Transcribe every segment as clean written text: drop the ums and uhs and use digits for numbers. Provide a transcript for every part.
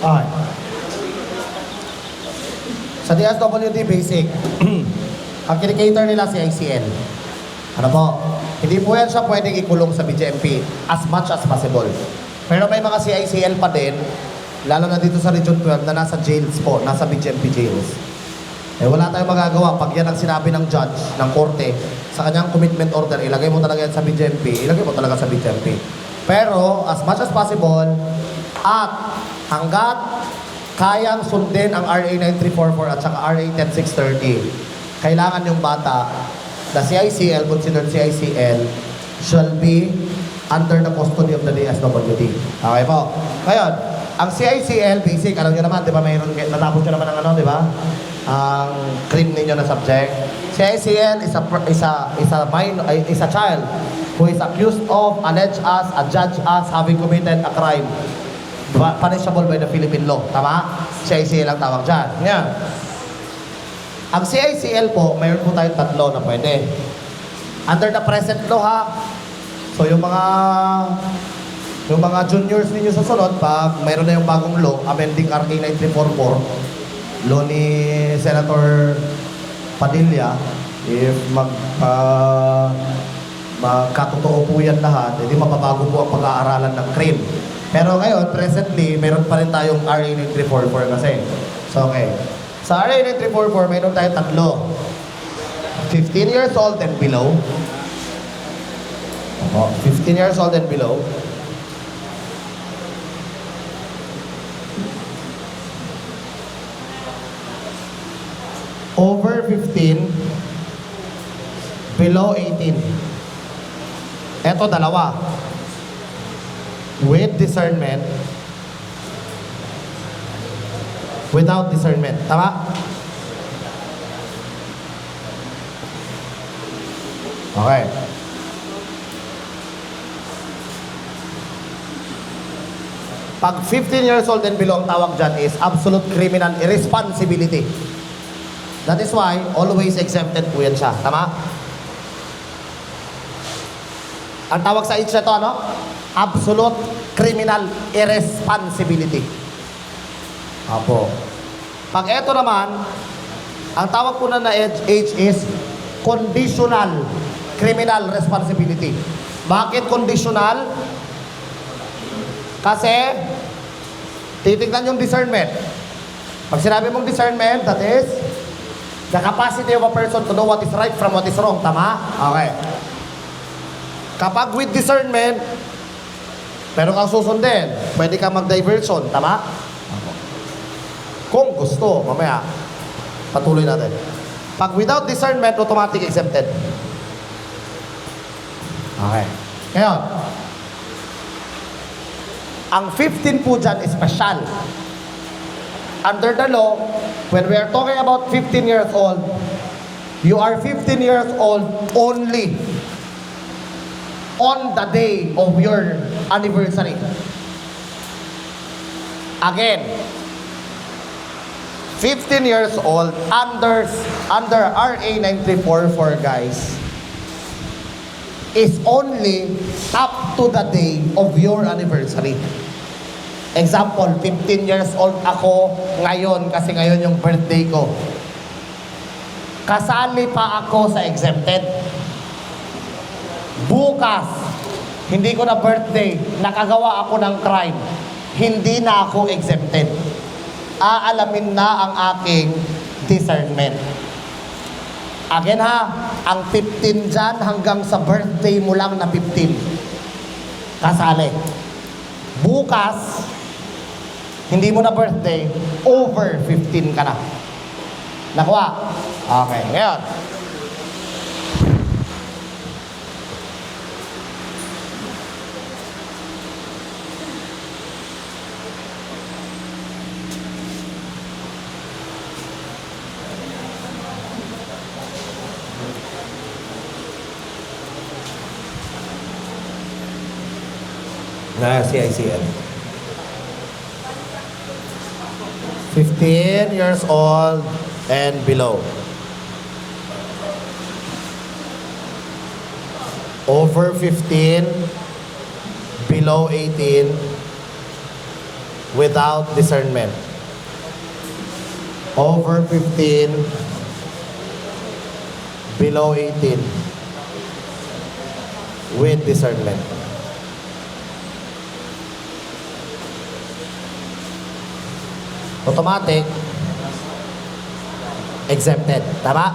Okay. Sa DSWD Basic, ang kinikater nila si ICL. Ano po? Hindi po yan siya pwedeng ikulong sa BGMP as much as possible. Pero may mga CICL pa din, lalo na dito sa Region 12 na nasa jails po, nasa BGMP jails. Eh wala tayong magagawa pag yan ang sinabi ng judge, ng korte, sa kanyang commitment order, ilagay mo talaga yan sa BGMP, ilagay mo talaga sa BGMP. Pero as much as possible, at hanggat kayang sundin ang RA 9344 at saka RA 10630, kailangan yung bata, the CICL, considered CICL, shall be under the custody of the DSWD. Okay po. Ngayon, ang CICL, basic, alam nyo naman, di ba, mayroon, natapos nyo naman ang ano, di ba? Ang cream ninyo na subject. CICL is a child who is accused of, alleged as, adjudged as having committed a crime punishable by the Philippine law. Tama? CICL ang tawag dyan. Ngayon, ang CICL po, mayroon po tayong tatlo na pwede. Under the present law ha, so yung mga juniors ninyo sa sunod, pag mayroon na yung bagong law, amending RA 9344, law ni Senator Padilla, if magkatotoo po yan lahat, hindi mababago po ang pag-aaralan ng crime. Pero ngayon, presently, meron pa rin tayong RA 9344 kasi. So, okay. Sa RA 9344, mayroon tayong tatlo. 15 years old and below. 15 years old and below. Over 15, below 18. Eto, dalawa. With discernment, without discernment. Tama? Okay. Pag 15 years old and below, ang tawag dyan is absolute criminal irresponsibility. That is why, always exempted po yan siya. Tama? Ang tawag sa age na to, ano? Absolute criminal irresponsibility. Apo. Pag eto naman, ang tawag po na age is conditional criminal responsibility. Bakit conditional? Kasi titignan yung discernment. Pag sinabi mong discernment, that is the capacity of a person to know what is right from what is wrong. Tama? Okay. Kapag with discernment, pero kang susundin, pwede kang mag-diversion. Tama? Kung gusto, mamaya, patuloy natin. Pag without discernment, automatic exempted. Okay. Ngayon, ang 15 po dyan is special. Under the law, when we are talking about 15 years old, you are 15 years old only on the day of your anniversary. Again, 15 years old under RA 9344, guys, is only up to the day of your anniversary. Example, 15 years old ako ngayon kasi ngayon yung birthday ko. Kasali pa ako sa exempted. Bukas, hindi ko na birthday, nakagawa ako ng crime, hindi na ako exempted. Aalamin na ang aking discernment. Again ha, ang 15 dyan hanggang sa birthday mo lang na 15. Kasali. Bukas, hindi mo na birthday, over 15 ka na. Nakuha? Okay, ngayon. Na CICL. 15 years old and below. Over 15, below 18, without discernment. Over 15, below 18, with discernment. Automatic, exempted. Tama?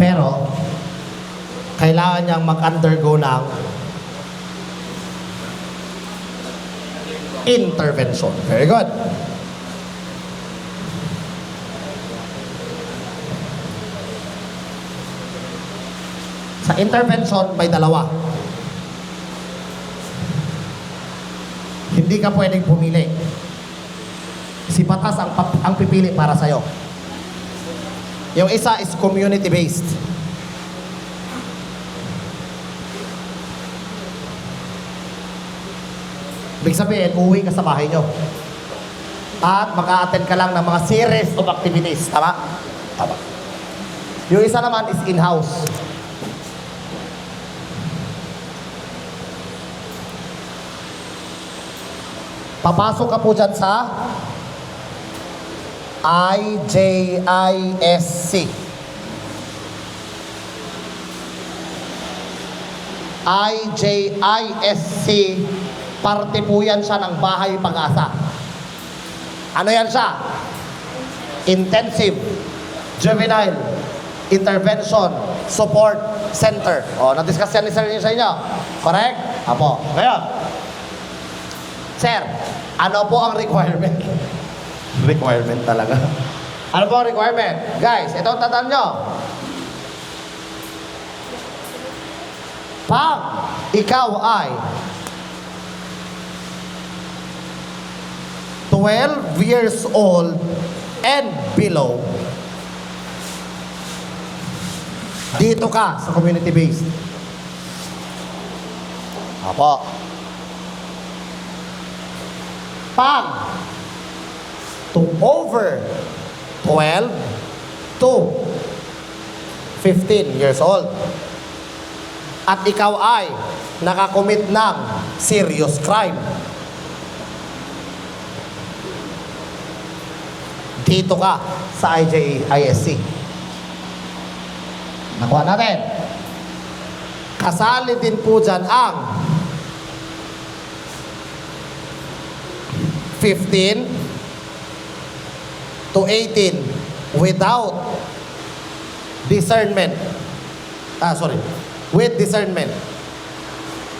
Pero, kailangan niyang mag-undergo ng intervention. Very good. Sa intervention, may dalawa. Hindi ka pwedeng pumili. Si batas ang pipili para sa'yo. Yung isa is community-based. Ibig sabihin, uuwi ka sa bahay nyo. At mag-a-attend ka lang ng mga series of activities. Tama? Tama. Yung isa naman is in-house. Papasok ka po dyan sa IJISC. IJISC, parte po yan siya ng Bahay Pag-asa. Ano yan siya? Intensive Juvenile Intervention Support Center. O, na-discuss yan ni Sir sa inyo. Correct? Apo. Ngayon, Sir, ano po ang requirement? Requirement talaga. Ano po ang requirement? Guys, ito ang tatandaan nyo. Pag ikaw ay 12 years old and below, dito ka sa community-based. Apo. Pag to over 12 to 15 years old at ikaw ay nakakommit ng serious crime, dito ka sa IJISC. Nakuha natin. Kasali din po dyan ang 15 to 18 without discernment. With discernment.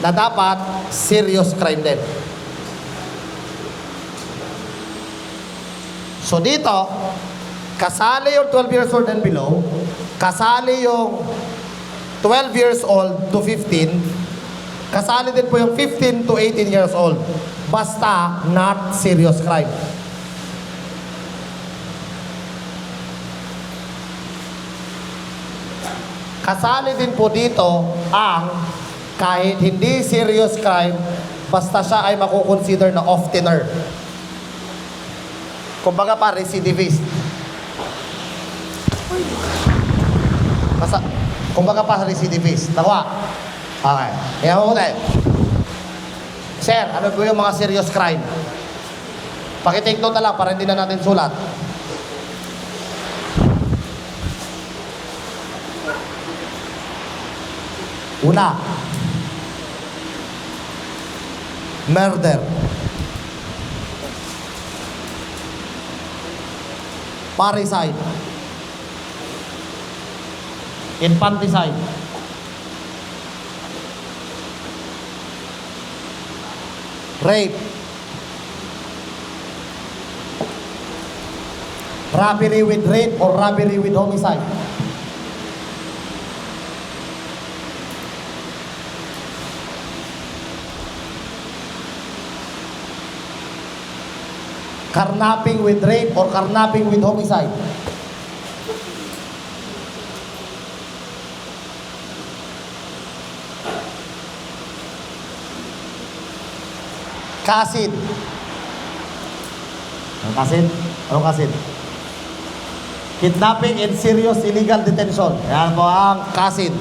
Na dapat serious crime din. So dito, kasali yung 12 years old and below, kasali yung 12 years old to 15, kasali din po yung 15 to 18 years old. Basta not serious crime. Kasali din po dito ang kahit hindi serious crime, basta siya ay makukonsider na oftener. Kumbaga pa, recidivist. Kumbaga pa, recidivist. Nakuha? Okay. Kaya mo tayo. Sir, ano po yung mga serious crime? Pakitake note na lang para hindi na natin sulat. Una, murder. Parricide. Infanticide. Rape. Robbery with rape or robbery with homicide. Carnapping with rape or carnapping with homicide. Kasid. Anong kasid? Anong kasid? Kidnapping and serious illegal detention. Yan po ang kasid.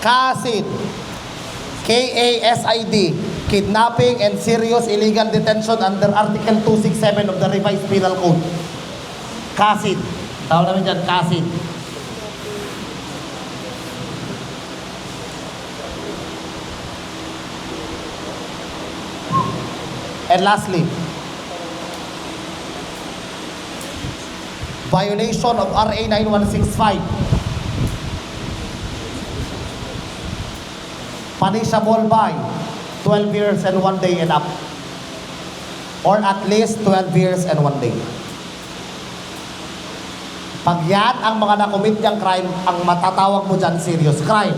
Kasid. K-A-S-I-D. kidnapping and serious illegal detention under Article 267 of the Revised Penal Code. Kasid. Tawag namin dyan, kasid. And lastly, violation of RA 9165. Punishable by 12 years and 1 day and up. Or at least 12 years and 1 day. Pag yan ang mga nakomit niyang crime, ang matatawag mo dyan serious crime.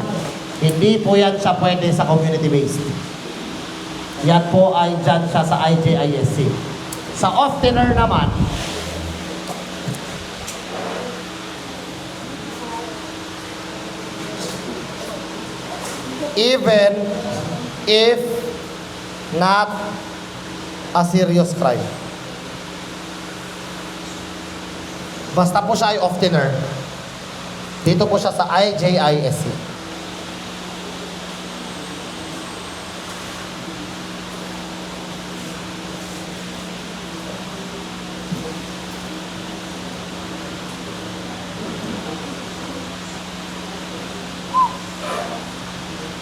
Hindi po yan siya pwede sa community-based. Yan po ay dyan siya sa IJISC. Sa off-thinner naman, even if not a serious crime. Basta po siya ay off-thinner, dito po siya sa IJISC.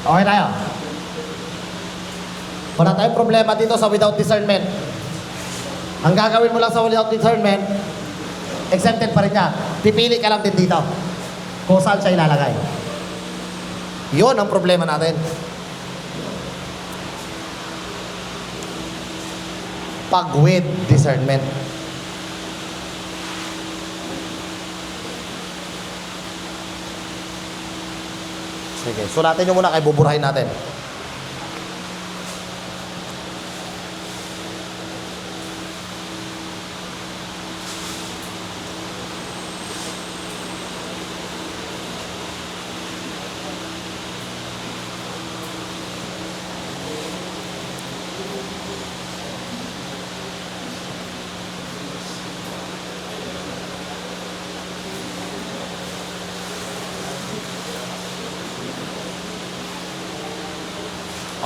Okay tayo. Wala tayong problema dito sa without discernment. Ang gagawin mo lang sa without discernment, exempted pa rin niya. Pipili ka lang din dito kung saan siya ilalagay. Yun ang problema natin. Pag with discernment. Sige, sulatin nyo muna kay buburahin natin.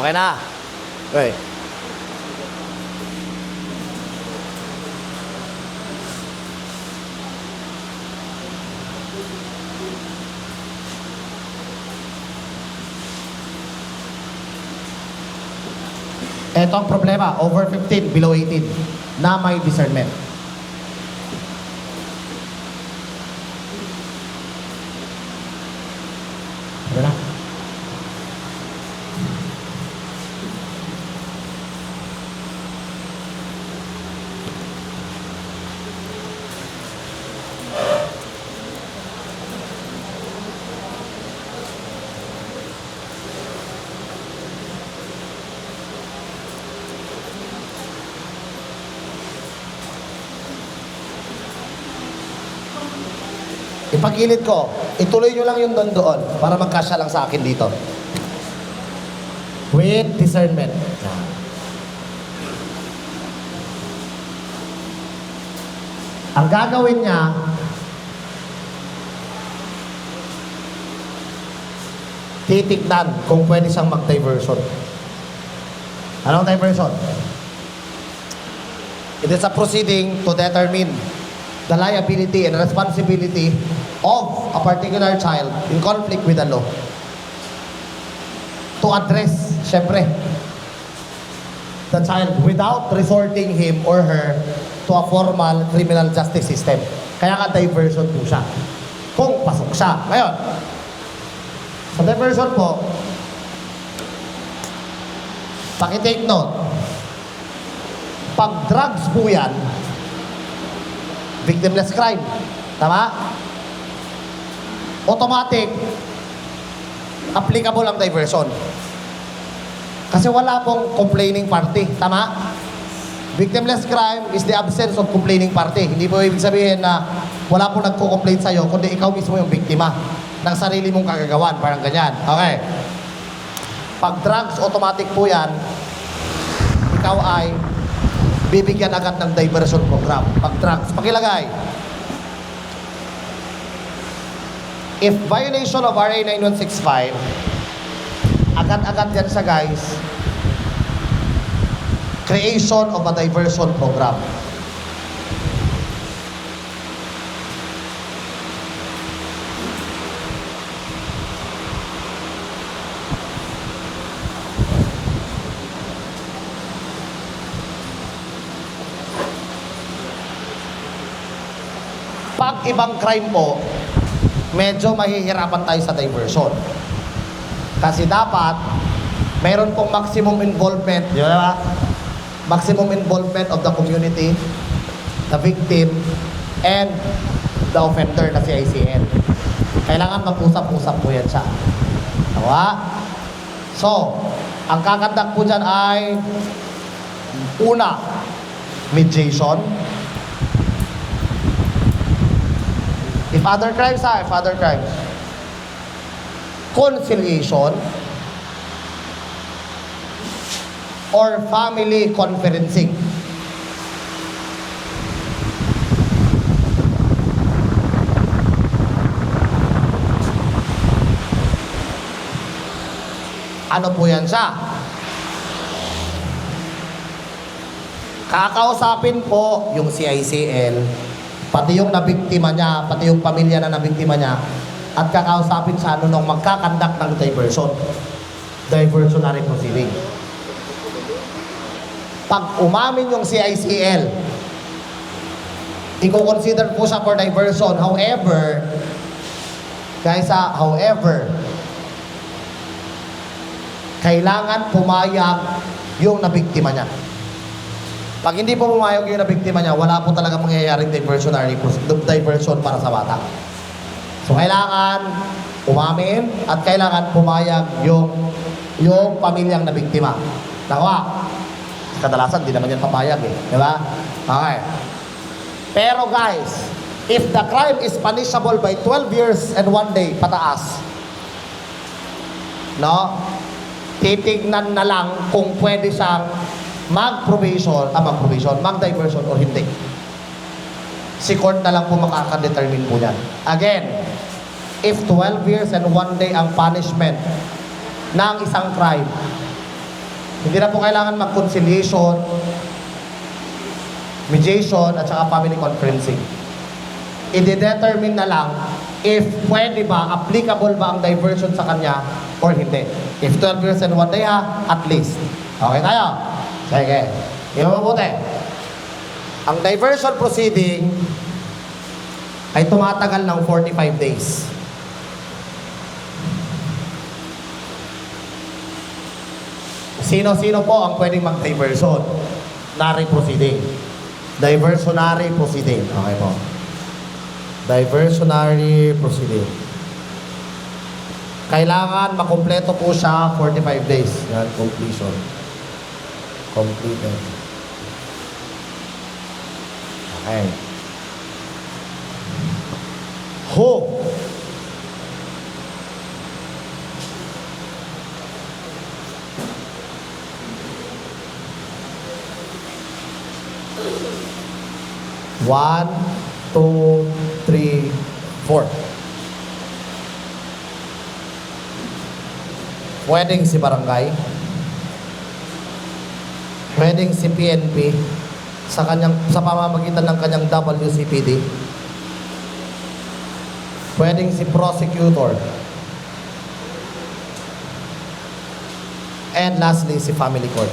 Okay na. Okay. Ito ang problema, over 15, below 18, na may discernment. Ano na? Ipagilid ko, ituloy nyo lang yung doon para magkasya lang sa akin dito. With discernment. Ang gagawin niya, titignan kung pwede siyang mag-diversion. Anong diversion? It is a proceeding to determine the liability and responsibility of a particular child in conflict with the law. To address, syempre, the child without resorting him or her to a formal criminal justice system. Kaya nga diversion po siya. Kung pasok siya. Ngayon, sa diversion po, pakitake note, pag drugs po yan, victimless crime. Tama? Automatic, applicable ang diversion. Kasi wala pong complaining party. Tama? Victimless crime is the absence of complaining party. Hindi po ibig sabihin na wala pong nagko-complain sa'yo, kundi ikaw mismo yung biktima ng sarili mong kagagawan. Parang ganyan. Okay. Pag drugs, automatic po yan, ikaw ay bibigyan agad ng diversion program. Pag drugs, pakilagay. If violation of RA 9165, agad-agad yan siya guys, creation of a diversion program. Pag ibang crime po, medyo mahihirapan tayo sa diversion. Kasi dapat, meron pong maximum involvement, di ba? Maximum involvement of the community, the victim, and the offender na si ICL. Kailangan mag-usap-usap po yan siya. Tawa? So, ang kakandak po dyan ay una, mediation. If other crimes, if other crimes. Conciliation or family conferencing. Ano po yan siya? Kakausapin po yung CICL, pati yung nabiktima niya, pati yung pamilya na nabiktima niya, at kakausapin sa ano nung magkakandak ng diversionary proceeding. Pag umamin yung CICL, i-consider po siya for diversion. However, guys, kailangan pumayag yung nabiktima niya. Pag hindi po pumayag yung nabiktima niya, wala po talaga mangyayaring diversion para sa bata. So, kailangan umamin at kailangan pumayag yung pamilyang nabiktima. Nakuha? Kadalasan, di naman yan papayag eh. Di ba? Okay. Pero guys, if the crime is punishable by 12 years and 1 day, pataas. No? Titignan na lang kung pwede siyang mag-diversion or hindi. Si court na lang po makaka-determine po yan. Again, if 12 years and 1 day ang punishment ng isang crime, hindi na po kailangan mag-conciliation, mediation, at saka family conferencing. I-determine na lang if pwede ba, applicable ba ang diversion sa kanya or hindi. If 12 years and 1 day at least. Okay tayo? Sige. Hindi mo mabuti. Ang diversion proceeding ay tumatagal ng 45 days. Sino-sino po ang pwedeng mag-diversion? Nary proceeding. Diversionary proceeding. Okay po. Diversionary proceeding. Kailangan makumpleto po siya 45 days. Yan, completion. Completed. Okay. Who? One, two, three, four. Pwedeng si barangay. Pwedeng si PNP sa pamamagitan ng kanyang WCPD. Pwedeng si prosecutor. And lastly, si family court.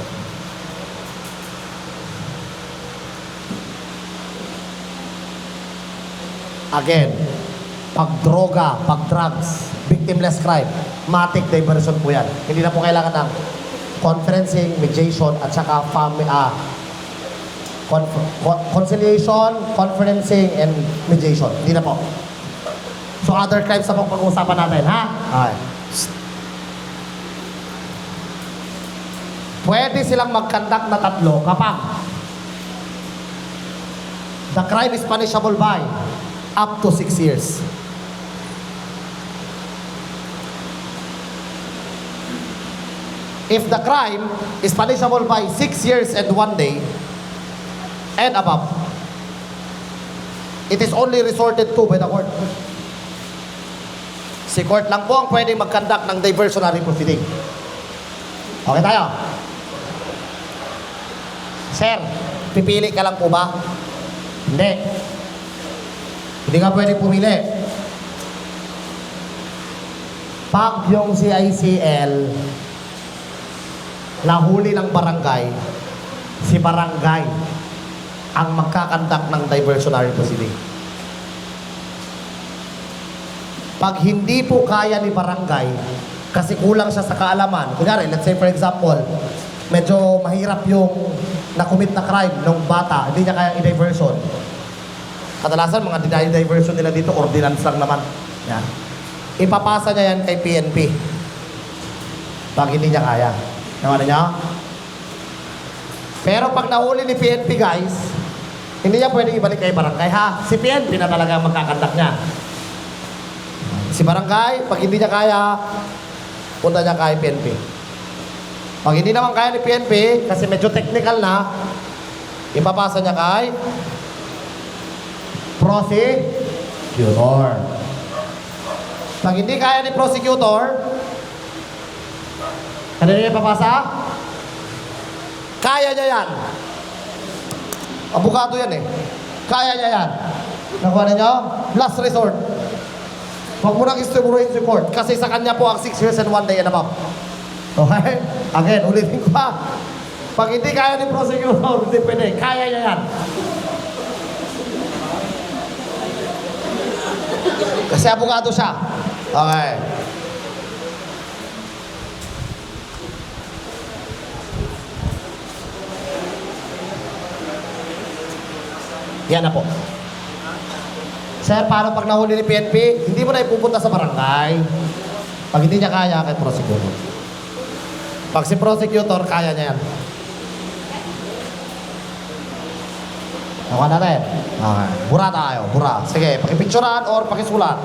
Again, pag droga, pag drugs, victimless crime, matic diversion po yan. Hindi na po kailangan ng conferencing, mediation, at saka conciliation, conferencing, and mediation. Hindi na po. So, other crimes na pong pag-uusapan natin, ha? Okay. Pwede silang mag-conduct na tatlo kapag the crime is punishable by up to 6 years. If the crime is punishable by 6 years and 1 day and above, it is only resorted to by the court. Si court lang po ang pwedeng mag-conduct ng diversionary proceeding. Okay tayo? Sir, pipili ka lang po ba? Hindi. Hindi ka pwede pumili. Pag yung CICL nahuli ng barangay, si barangay ang magkakandak ng diversionary proceeding. Pag hindi po kaya ni barangay, kasi kulang siya sa kaalaman, kunyari, let's say for example, medyo mahirap yung na-commit na crime ng bata, hindi niya kaya i-diversion. Kadalasan, mga diversion nila dito, ordinance lang naman. Yan. Ipapasa niya yan kay PNP. Pag hindi niya kaya. Naman niya? Pero pag nahuli ni PNP, guys, hindi niya pwedeng ibalik kay barangay, ha? Si PNP na talaga magkakandak niya. Si barangay, pag hindi niya kaya, punta niya kay PNP. Pag hindi naman kaya ni PNP, kasi medyo technical na, ipapasa niya kay prosecutor. Pag hindi kaya ni prosecutor, ano niya ipapasa? Kaya niya yan. Abogado yan eh. Kaya niya yan. Nakuha na niyo? Last resort. Huwag mo nang istimuruhin si court kasi sa kanya po ang 6 years and 1 day and above. Okay? Again, ulitin ko pa. Pag hindi kaya ni prosecutor, hindi pwede. Kaya niya yan. Kasi abogado siya. Okay. Yan na po. Sir, paano pag nahuli ni PNP? Hindi mo na ipupunta sa barangay. Pag hindi niya kaya, kay prosecutor. Pag si prosecutor, kaya niya yan. Nakuha natin. Okay. Bura tayo. Bura. Sige, pakipicturan or pakisulat.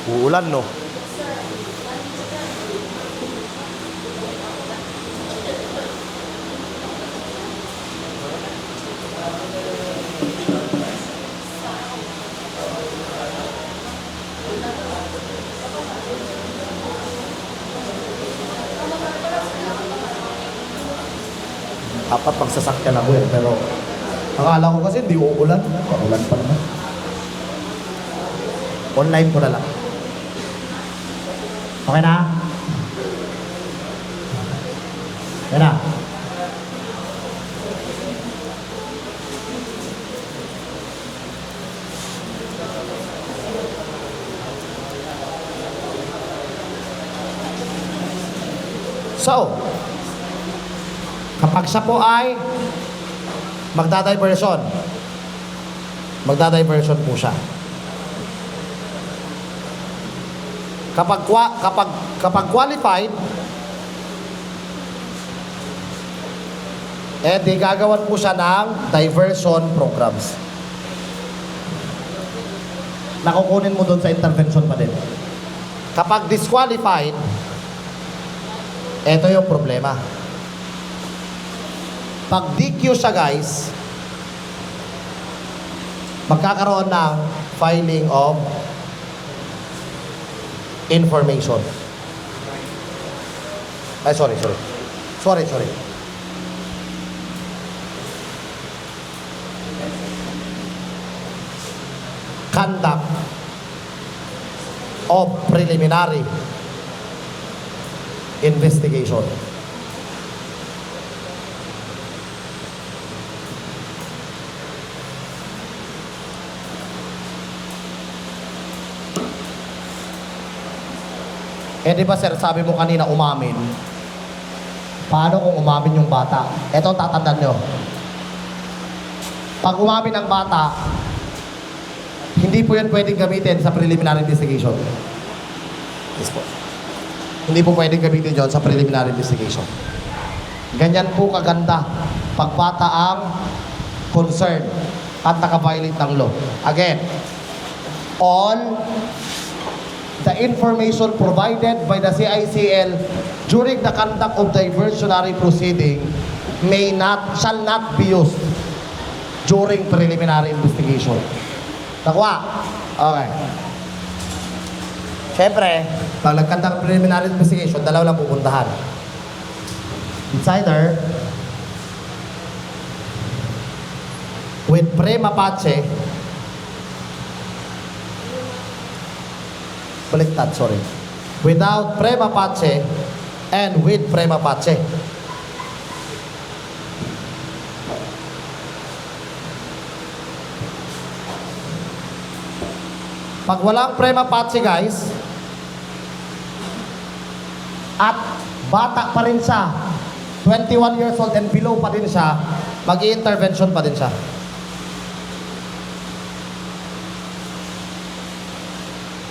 Uulan, no? Apat magsasakyan ako eh, pero akala ko kasi hindi uulan. Paulan pa naman. Online ko na lang. Okay na? Okay na? So, kapag siya po ay magdadiversion po siya. Kapag qualified, di gagawan po siya ng diversion programs. Nakukunin mo doon sa intervention pa din. Kapag disqualified, ito yung problema. Pag DQ siya, guys, magkakaroon ng filing of information. Ay, sorry. Conduct of preliminary investigation. Di ba sir, sabi mo kanina umamin. Paano kung umamin yung bata? Ito ang tatandaan nyo. Pag umamin ang bata, hindi po yan pwedeng gamitin sa preliminary investigation. Yes po. Hindi po pwedeng gamitin yun sa preliminary investigation. Ganyan po kaganda pag bata ang concern at naka-violate ng law. Again, all the information provided by the CICL during the conduct of diversionary proceeding shall not be used during preliminary investigation. Nakuha? Okay. Siyempre, pag nagkanda ng preliminary investigation, dalawa lang pupuntahan. It's either with prima facie, baliktad, sorry. Without prima facie and with prima facie. Pag walang prima facie, guys, at bata pa rin siya, 21 years old and below pa din siya, mag-i-intervention pa din siya.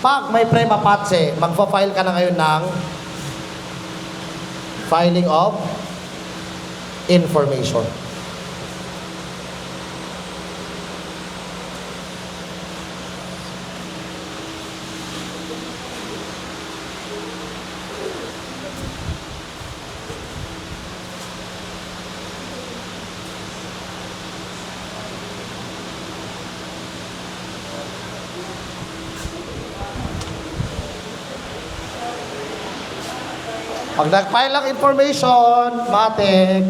Pag may prima facie, magpa-file ka na ngayon ng filing of information. Pag nag-file ng information, matik,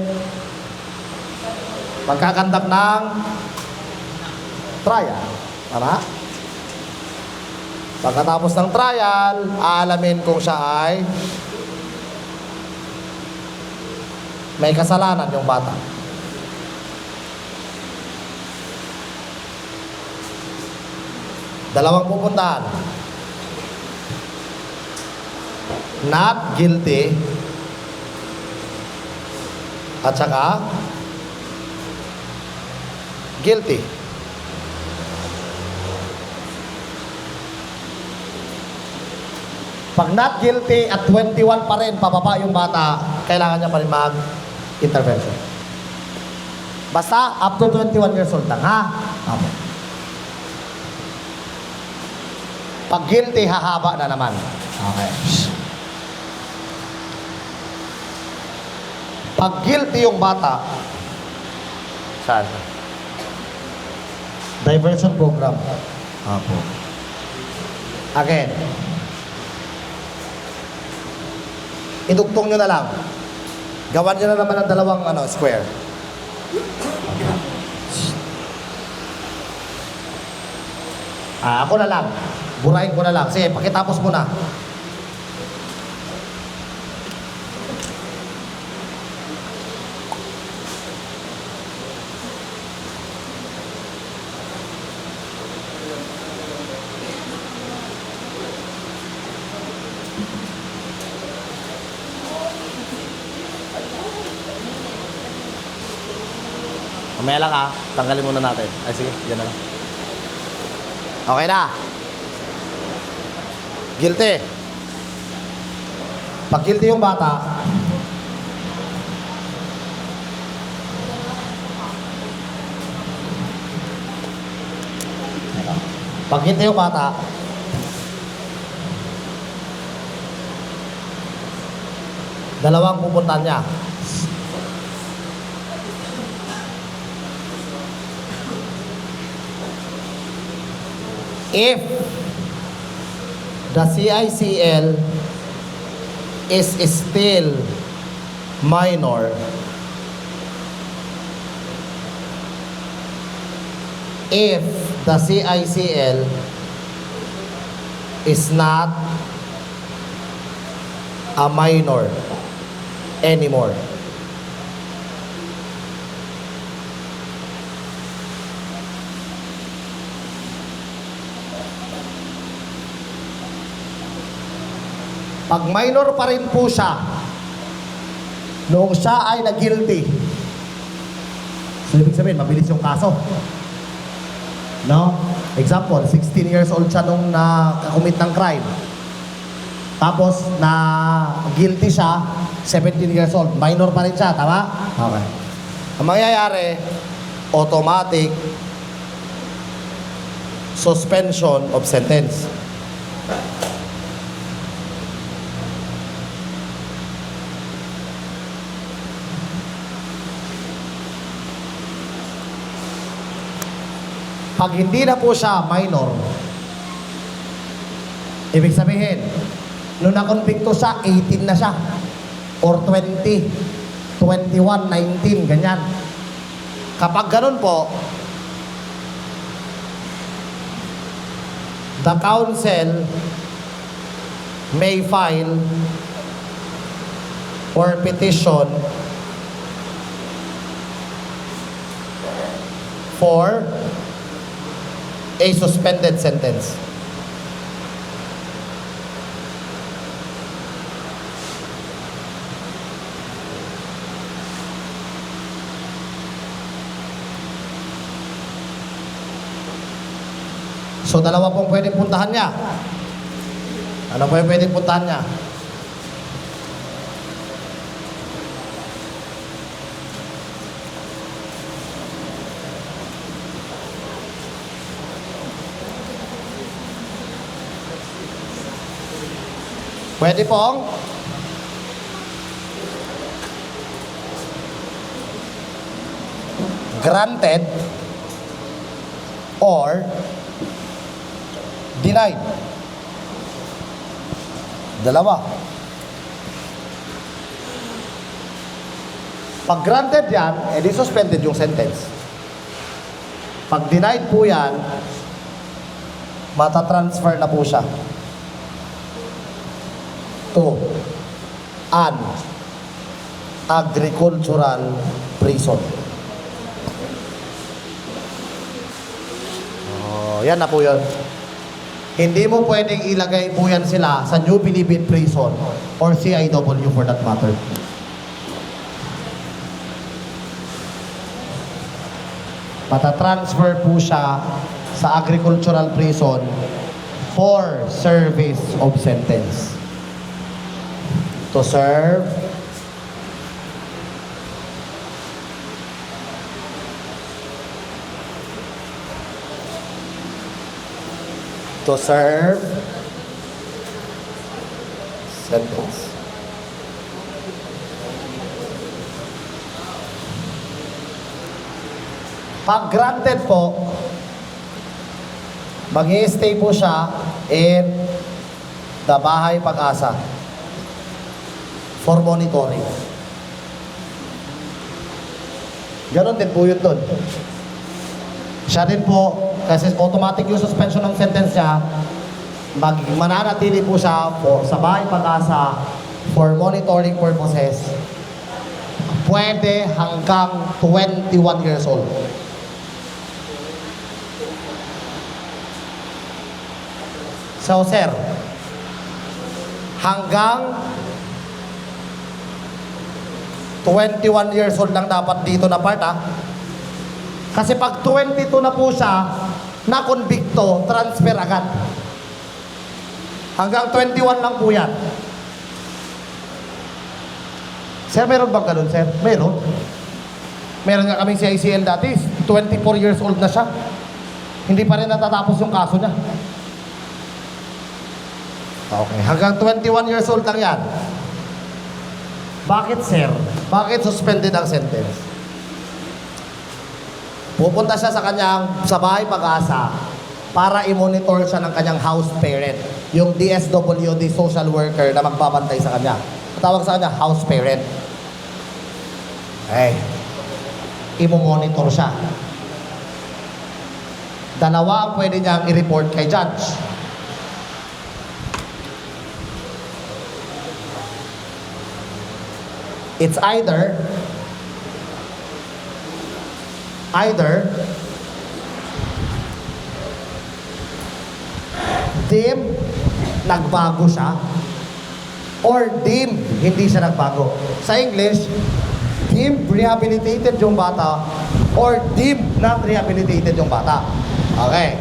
magkakandak ng trial. Tama? Pagkatapos ng trial, aalamin kung siya ay may kasalanan yung bata. Dalawang pupuntahan. Not guilty at saka guilty. Pag not guilty at 21 pa rin, pababa yung bata, kailangan niya pa rin mag-intervention. Basta up to 21 years old lang, ha? Okay. Pag guilty, hahaba na naman. Okay. Pag guilty yung bata, saan? Diversion program. Apo. Again. Idugtong nyo na lang. Gawan nyo na naman ng dalawang square. Ako na lang. Burahin ko na lang. Sige, pakitapos mo na. Mamaya lang tanggalin muna natin. Ay sige, yan na lang. Okay na. Guilty. Pag guilty yung bata, dalawang pupuntahan niya. If the CICL is still minor, if the CICL is not a minor anymore, pag minor pa rin po siya, noong siya ay na-guilty, so ibig sabihin, mabilis yung kaso. No? Example, 16 years old siya nung na-commit ng crime. Tapos, na-guilty siya, 17 years old. Minor pa rin siya, tama? Okay. Ang mangyayari, automatic suspension of sentence. Pag hindi na po siya minor, ibig sabihin, nung nakonbikto siya, 18 na siya. Or 20, 21, 19, ganyan. Kapag ganun po, the council may file or petition for a suspended sentence. So, dalawa pong pwedeng puntahan niya. Ano po yung pwedeng puntahan niya? Pwede pong granted or denied. Dalawa. Pag granted yan, edi suspended yung sentence. Pag denied po yan, matatransfer na po siya to an agricultural prison. Oh, yan na po yun. Hindi mo pwedeng ilagay po yan sila sa New Bilibid Prison or CIW for that matter. Matatransfer po siya sa agricultural prison for service of sentence. To serve sentence. Pag granted po, mag-i-stay po siya in the Bahay Pag-asa for monitoring. Ganon din po yun doon. Siya din po, kasi automatic yung suspension ng sentence niya, mananatili po siya sa Bahay Pag-asa for monitoring purposes. Pwede hanggang 21 years old. So, sir, hanggang 21 years old lang dapat dito na part, ha? Kasi pag 22 na po siya, na-convicto, transfer agad. Hanggang 21 lang po yan. Sir, meron bang ganun, sir? Meron. Meron nga kaming CICL dati, 24 years old na siya. Hindi pa rin natatapos yung kaso niya. Okay, hanggang 21 years old lang yan. Bakit, sir? Bakit suspended ang sentence? Pupunta siya sa Bahay Pag-asa para i-monitor siya ng kanyang house parent, yung DSWD social worker na magbabantay sa kanya. Tawag sa kanya, house parent. Eh, i-monitor siya. Dalawa ang pwede niyang i-report kay judge. It's either deem nagbago siya or deem hindi siya nagbago. Sa English, deem rehabilitated yung bata or deem not rehabilitated yung bata. Okay.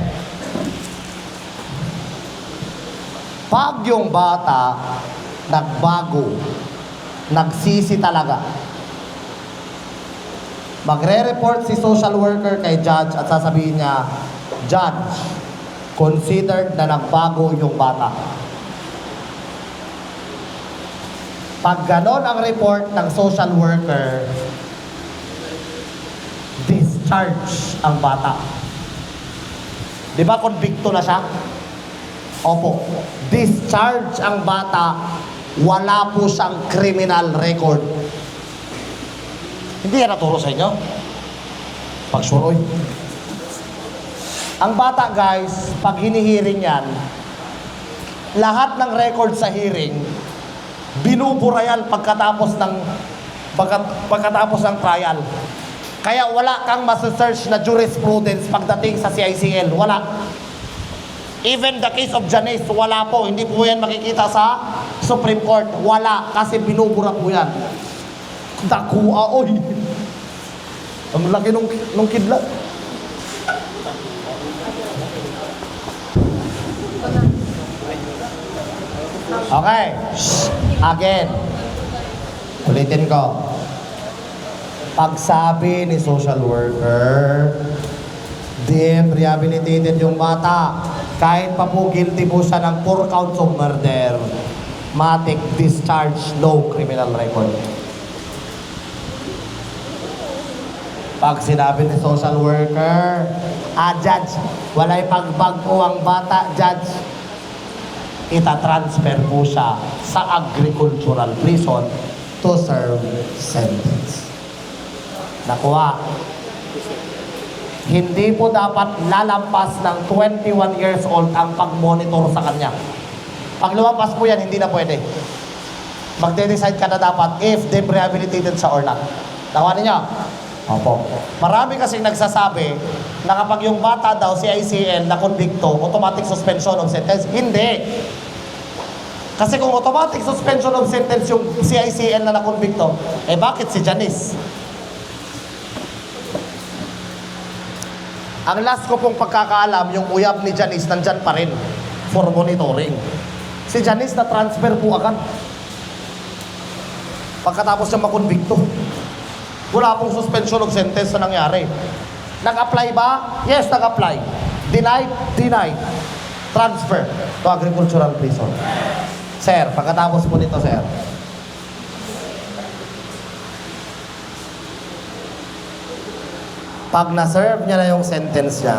Pag yung bata nagbago, nagsisi talaga, magre-report si social worker kay judge at sasabihin niya, Judge, considered na nagbago yung bata. Pag ganon ang report ng social worker, discharge ang bata. Di ba konbikto na siya? Opo. Discharge ang bata, wala po siyang criminal record. Hindi yan naturo sa inyo? Pagsuroy. Ang bata guys, pag hinihiring yan, lahat ng record sa hearing, binubura yan pagkatapos ng trial. Kaya wala kang masasearch na jurisprudence pagdating sa CICL. Wala. Even the case of Janice, wala po. Hindi po yan makikita sa Supreme Court. Wala. Kasi binubura po yan. Dakua, oy. Ang laki nung kidlat. Okay. Again. Ulitin ko. Pagsabi ni social worker, deemed rehabilitated yung bata. Kahit pa po guilty po siya ng 4 counts of murder, matik discharge, no criminal record. Pag sinabi ni social worker, judge, walay pagbago ang bata, judge, itatransfer po siya sa agricultural prison to serve sentence. Nakuha. Hindi po dapat lalampas ng 21 years old ang pag-monitor sa kanya. Pag lumampas po yan, hindi na pwede. Magde-decide ka na dapat if they rehabilitated siya or not. Nakuha ninyo? Opo. Marami kasing nagsasabi na kapag yung bata daw si ICL na konbikto, automatic suspension of sentence. Hindi. Kasi kung automatic suspension of sentence yung CICL na nakonbikto, bakit si Janice? Ang last ko pong pagkakaalam, yung uyab ni Janice nandyan pa rin for monitoring. Si Janice na transfer po agad. Pagkatapos siya makonbikto. Wala pong suspension of sentence na nangyari. Nag-apply ba? Yes, nag-apply. Denied? Denied. Transfer to agricultural prison. Sir, pagkatapos po nito, sir. Pag na-serve niya na yung sentence niya,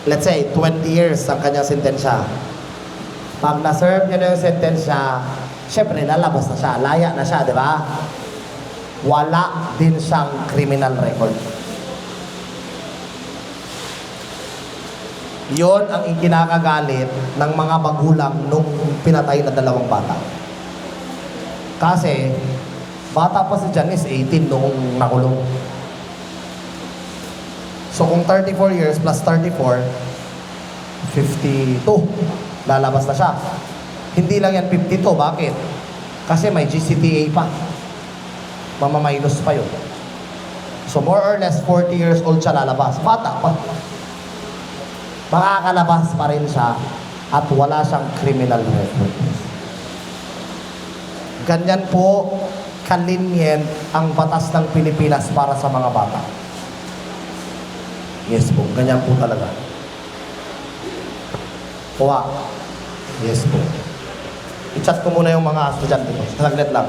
let's say, 20 years ang kanyang sentensya. Pag na-serve niya na yung sentensya, syempre, lalabas na siya, laya na siya, di ba? Wala din siyang criminal record. Yon ang ikinakagalit ng mga magulang nung pinatay na 2 bata. Kasi, bata pa si Janice, 18 noong nakulong. So kung 34 years plus 34, 52, lalabas na siya. Hindi lang yan 52, bakit? Kasi may GCTA pa. Mamaminus pa yun. So more or less 40 years old siya lalabas. Bata pa. Makakalabas pa rin siya at wala siyang criminal record. Ganyan po kalinyen ang batas ng Pilipinas para sa mga bata. Yes po, ganyan po talaga. Kuha. Yes po. I-chat ko muna yung mga estudyante ko. Saglit lang.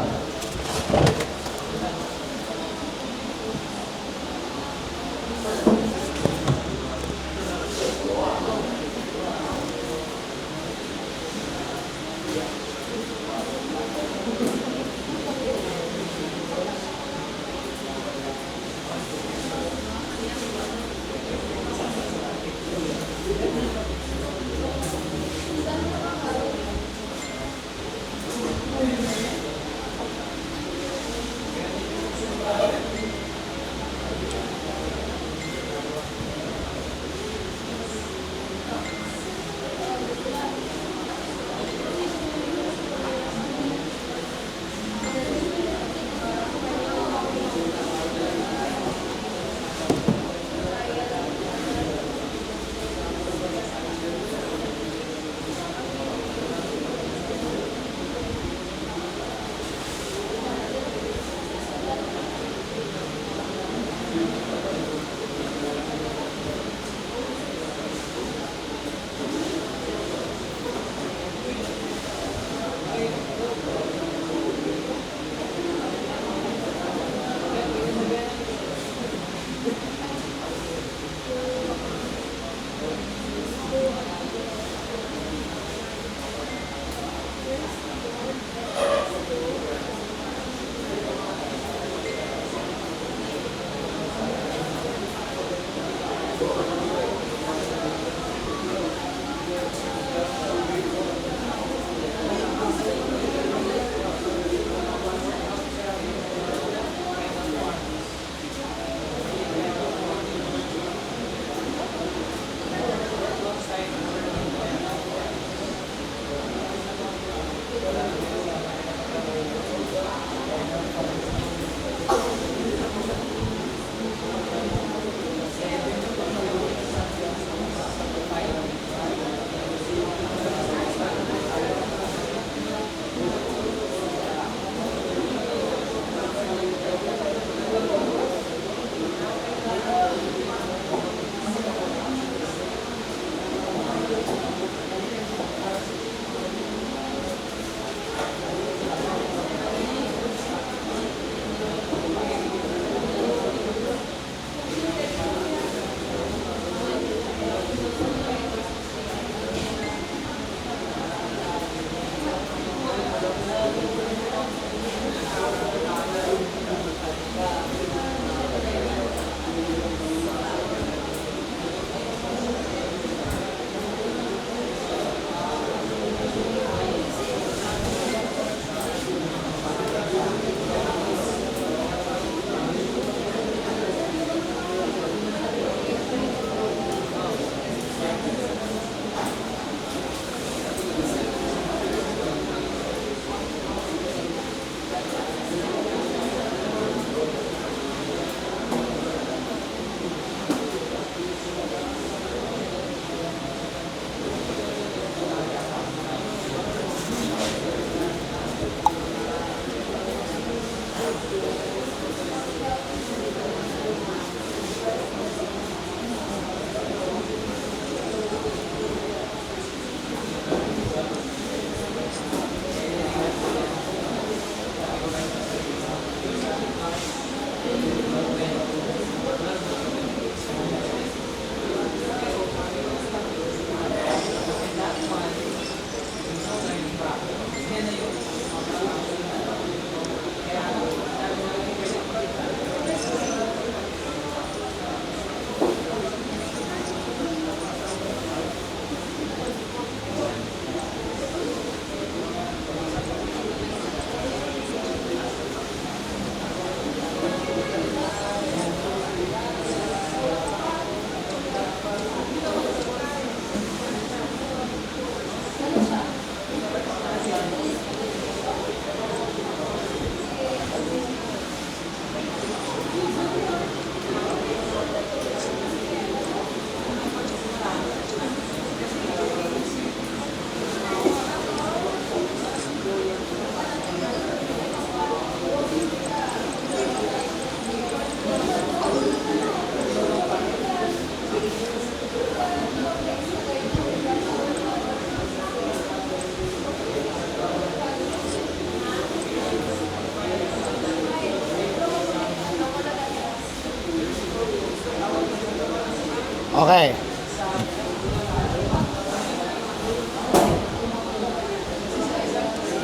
Okay.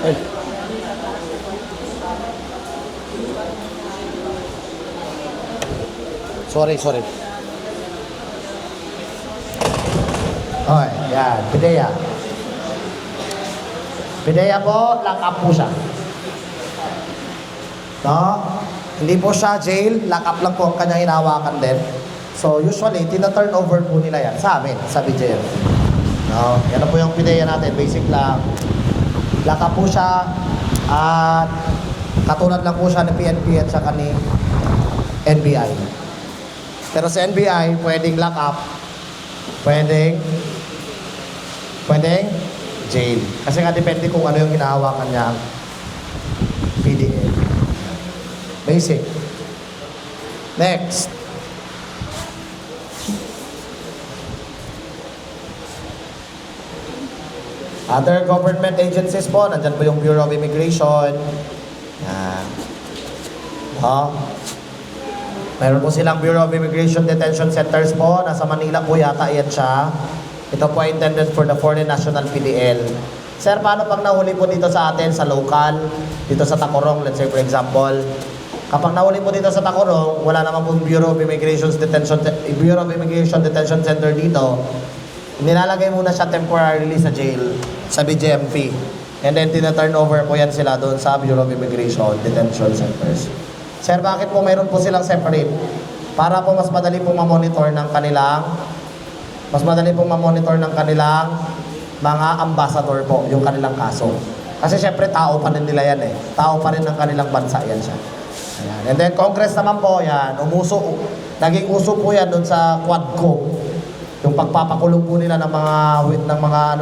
Ay. Sorry. Okay, yan. Pidea. Pidea po, lock up po siya. No? Hindi po siya jail, lock up lang po ang kanyang hinahawakan din. So usually, tina-turnover po nila yan sa amin, sa BJM. No? Yan na po yung pidea natin, basic lang. Lock up po siya, at katulad lang po siya ni PNP at saka ni NBI. Pero sa NBI, pwedeng lock up, pwedeng jail. Kasi nga depende kung ano yung hinahawakan niya PDL. Basic. Next. Other government agencies po, nandyan po yung Bureau of Immigration. Yan. Meron po silang Bureau of Immigration Detention Centers po. Nasa Manila po yata yan siya. Ito po ay intended for the Foreign National PDL. Sir, paano pag nahuli po dito sa atin, sa local, dito sa Tacorong, let's say for example, kapag nahuli po dito sa Tacorong, wala naman pong Bureau of Immigration Detention Center dito, nilalagay muna siya temporarily sa jail, sa BJMP. And then, tina-turn over po yan sila doon sa Bureau of Immigration Detention Centers. Sir, bakit po mayroon po silang separate? Para po mas madali pong mamonitor ng kanilang mga ambassador po, yung kanilang kaso. Kasi syempre, tao pa rin nila yan eh. Tao pa rin ng kanilang bansa yan siya. Ayan. And then, Congress naman po, yan, naging uso po yan doon sa Quadco. Yung pagpapakulong po nila ng mga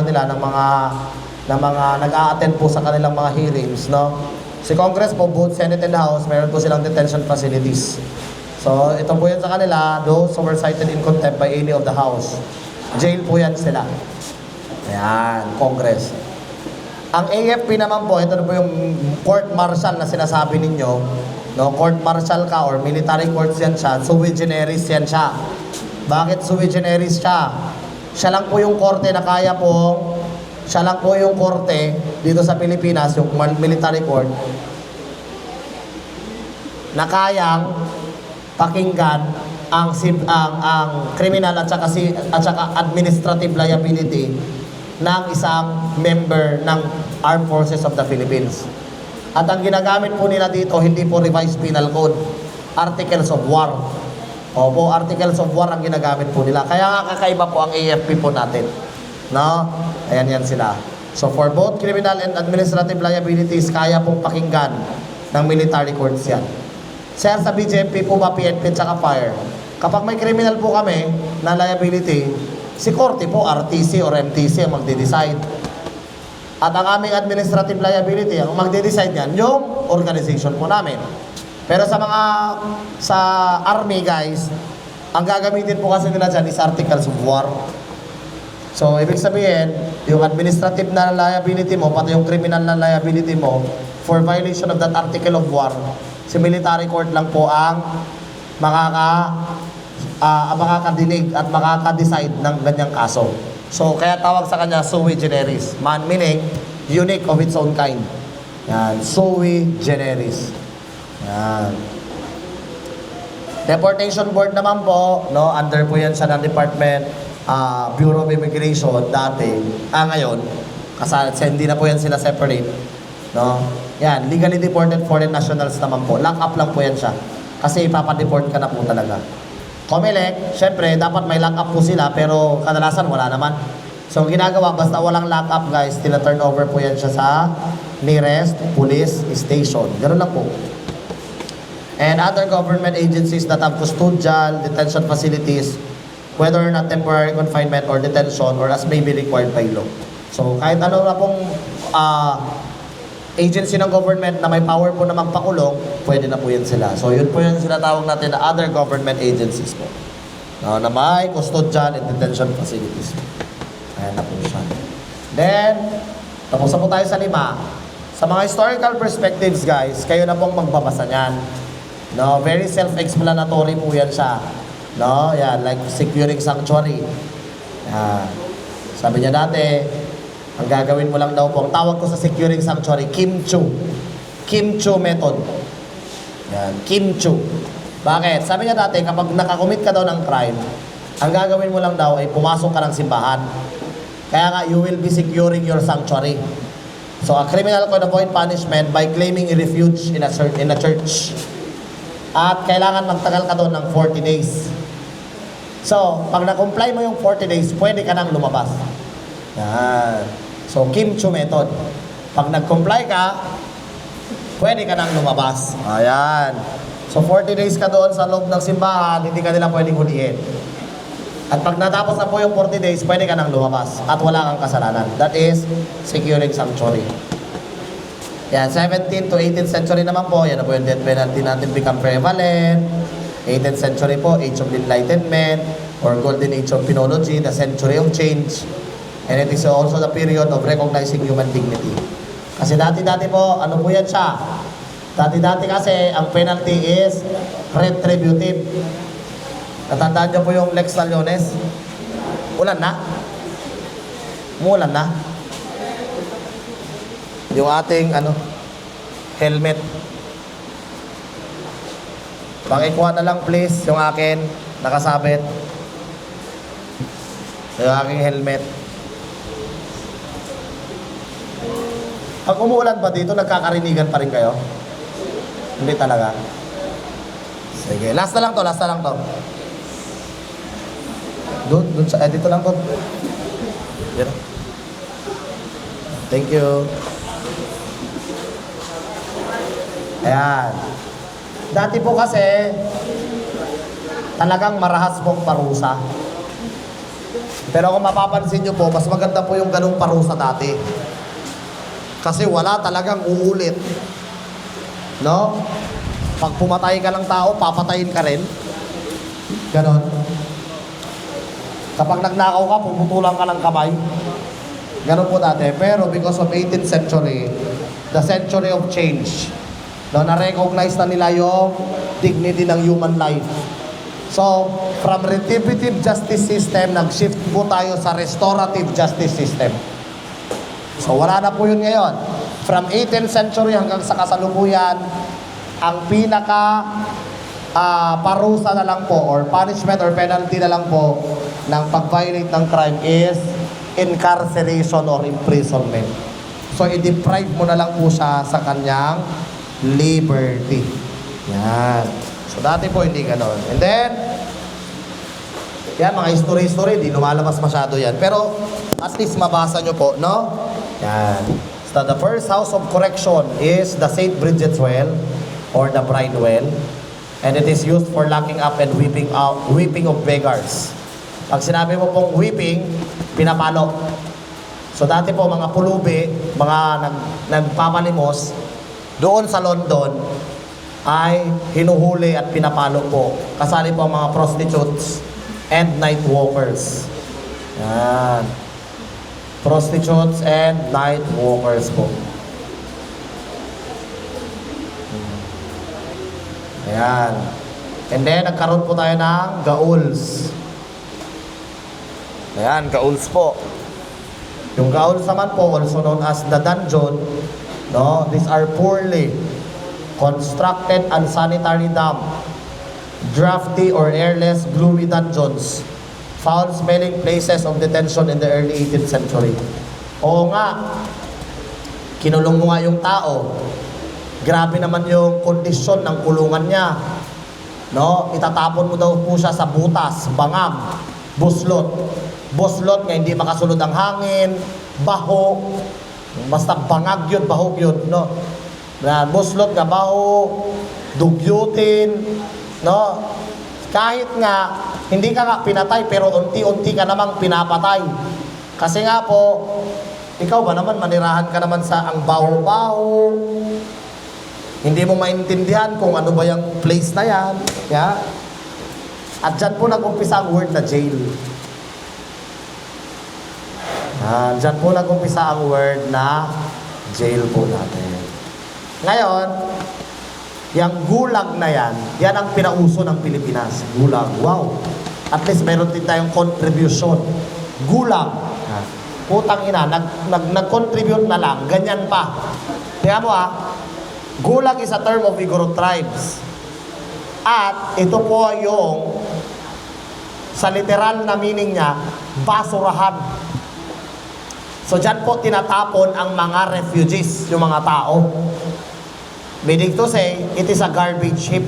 nag-a-attend po sa kanilang mga hearings, no? Si Congress po, both Senate and House, meron po silang detention facilities. So, ito po yan sa kanila, those who were cited in contempt by any of the House. Jail po yan sila. Ayan, Congress. Ang AFP naman po, ito na po yung court martial na sinasabi ninyo. No, court martial ka or military courts yan siya, sui generis yan siya. Bakit sui generis siya? Siya lang po yung korte na kaya po, siya lang po yung korte dito sa Pilipinas, yung military court, na kayang pakinggan ang criminal at saka administrative liability ng isang member ng Armed Forces of the Philippines. At ang ginagamit po nila dito, hindi po revised penal code, articles of war. Opo, articles of war ang ginagamit po nila. Kaya nga kakaiba po ang AFP po natin. No? Ayan yan sila. So for both criminal and administrative liabilities, kaya pong pakinggan ng military courts yan. Sir, sa BJP po ba, PNP at saka fire? Kapag may criminal po kami na liability, si Korte po, RTC or MTC ang magde-decide. At ang aming administrative liability, ang magde-decide yan, yung organization po namin. Pero sa Army guys, ang gagamitin po kasi nila dyan is articles of war. So, ibig sabihin, yung administrative na liability mo, pati yung criminal na liability mo, for violation of that article of war, si military court lang po ang makakadinig at makaka-decide ng ganyang kaso. So, kaya tawag sa kanya sui generis. Meaning, unique of its own kind. Yan, sui generis. Yan. Deportation Board naman po, no, under po yan sa Department Bureau of Immigration dati. Ngayon, kasi hindi na po yan sila separate. No? Yan, legally deported foreign nationals naman po. Lock up lang po yan siya. Kasi ipapadeport ka na po talaga. COMELEC, syempre, dapat may lock up po sila, pero kadalasan wala naman. So, ginagawa, basta walang lock up, guys, tina-turn over po yan siya sa nearest police station. Ganun lang po. And other government agencies that have custodial detention facilities, whether or not temporary confinement or detention, or as may be required by law. So, kahit ano na pong agency ng government na may power po na magpakulong, pwede na po yan sila. So, yun po yung sinatawag natin na other government agencies po. Na may custodial and detention facilities. Ayan na po siya. Then, tapos na po tayo sa 5. Sa mga historical perspectives, guys, kayo na pong magbabasa niyan. No, very self-explanatory po yan siya. No? Yan, like securing sanctuary. Yan. Sabi niya dati, ang gagawin mo lang daw po, ang tawag ko sa securing sanctuary, Kim-Chu. Kim-Chu method. Yan, Kim-Chu. Bakit? Sabi niya dati, kapag nakakomit ka daw ng crime, ang gagawin mo lang daw ay pumasok ka ng simbahan. Kaya nga, you will be securing your sanctuary. So, a criminal could avoid punishment by claiming refuge in a church. At kailangan magtagal ka doon ng 40 days. So, pag na-comply mo yung 40 days, pwede ka nang lumabas. Yan. So, Kim-Chu method. Pag nag-comply ka, pwede ka nang lumabas. Ayan. So, 40 days ka doon sa loob ng simbahan, hindi ka nila pwedeng hulihin. At pag natapos na po yung 40 days, pwede ka nang lumabas at wala kang kasalanan. That is securing sanctuary. Yan, 17th to 18th century naman po, yan na po yung death penalty natin become prevalent. 18th century po, Age of Enlightenment, or Golden Age of Penology, the century of change. And it is also the period of recognizing human dignity. Kasi dati-dati po, ano po yan siya? Dati-dati kasi, ang penalty is retributive. Natandaan niyo po yung Lex Taliones? Ulan na? Umulan na? Yung ating, helmet. Pakikuha na lang please, yung akin, nakasabit. Yung aking helmet. Pag umuulan ba dito, nagkakarinigan pa rin kayo? Hindi talaga. Sige, last na lang to. Doon sa, dito lang to. Yan. Thank you. Ayan. Dati po kasi, talagang marahas pong parusa. Pero kung mapapansin nyo po, mas maganda po yung ganung parusa dati. Kasi wala talagang uulit. No? Pag pumatay ka ng tao, papatayin ka rin. Ganon. Kapag nagnakaw ka, puputulan ka ng kamay. Ganon po dati. Pero because of 18th century, the century of change, no, na-recognize na nila yung dignity ng human life. So, from retributive justice system, nag-shift po tayo sa restorative justice system. So, wala na po yun ngayon. From 18th century hanggang sa kasalukuyan, ang pinaka parusa na lang po or punishment or penalty na lang po ng pag-violate ng crime is incarceration or imprisonment. So, i-deprive mo na lang po siya sa kanyang liberty. Yan. So, dati po hindi ganon. And then, yan, mga history, di lumalabas masyado yan. Pero, at least mabasa nyo po, no? Yan. So, the first house of correction is the St. Bridget's Well or the Bride Well. And it is used for locking up and whipping of beggars. Pag sinabi mo pong whipping, pinapalo. So, dati po, mga pulubi, mga nagpapalimos, doon sa London, ay hinuhuli at pinapalo po. Kasali po ang mga prostitutes and night walkers. Yan. Prostitutes and night walkers po. Ayan. And then, nagkaroon po tayo ng gauls. Ayan, gauls po. Yung gauls naman po, also known as the dungeon, no? These are poorly constructed unsanitary damp, drafty or airless, gloomy dungeons, foul-smelling places of detention in the early 18th century. Oo nga, kinulong mo nga yung tao. Grabe naman yung kondisyon ng kulungan niya. No? Itatapon mo daw po siya sa butas, bangag, buslot. Buslot nga hindi makasunod ang hangin, baho. Basta bangag yun, bahog yun. No? Buslot nga baho, dugyutin. No? Kahit nga, hindi ka nga pinatay, pero unti-unti ka namang pinapatay. Kasi nga po, ikaw ba naman, manirahan ka naman sa ang baho-baho. Hindi mo maintindihan kung ano ba yung place na yan. Yeah? At dyan po nag-umpisa ang word na jail. Dyan po nag-umpisa ang word na jail po natin. Ngayon, Yang gulag na yan ang pinauso ng Pilipinas. Gulag. Wow. At least meron din tayong contribution. Gulag. Putang ina, nag-contribute na lang, ganyan pa. Tingnan mo gulag is a term of Igorot tribes. At ito po yung sa literal na meaning niya, basurahan. So dyan po tinatapon ang mga refugees, yung mga tao. Meaning to say, it is a garbage heap.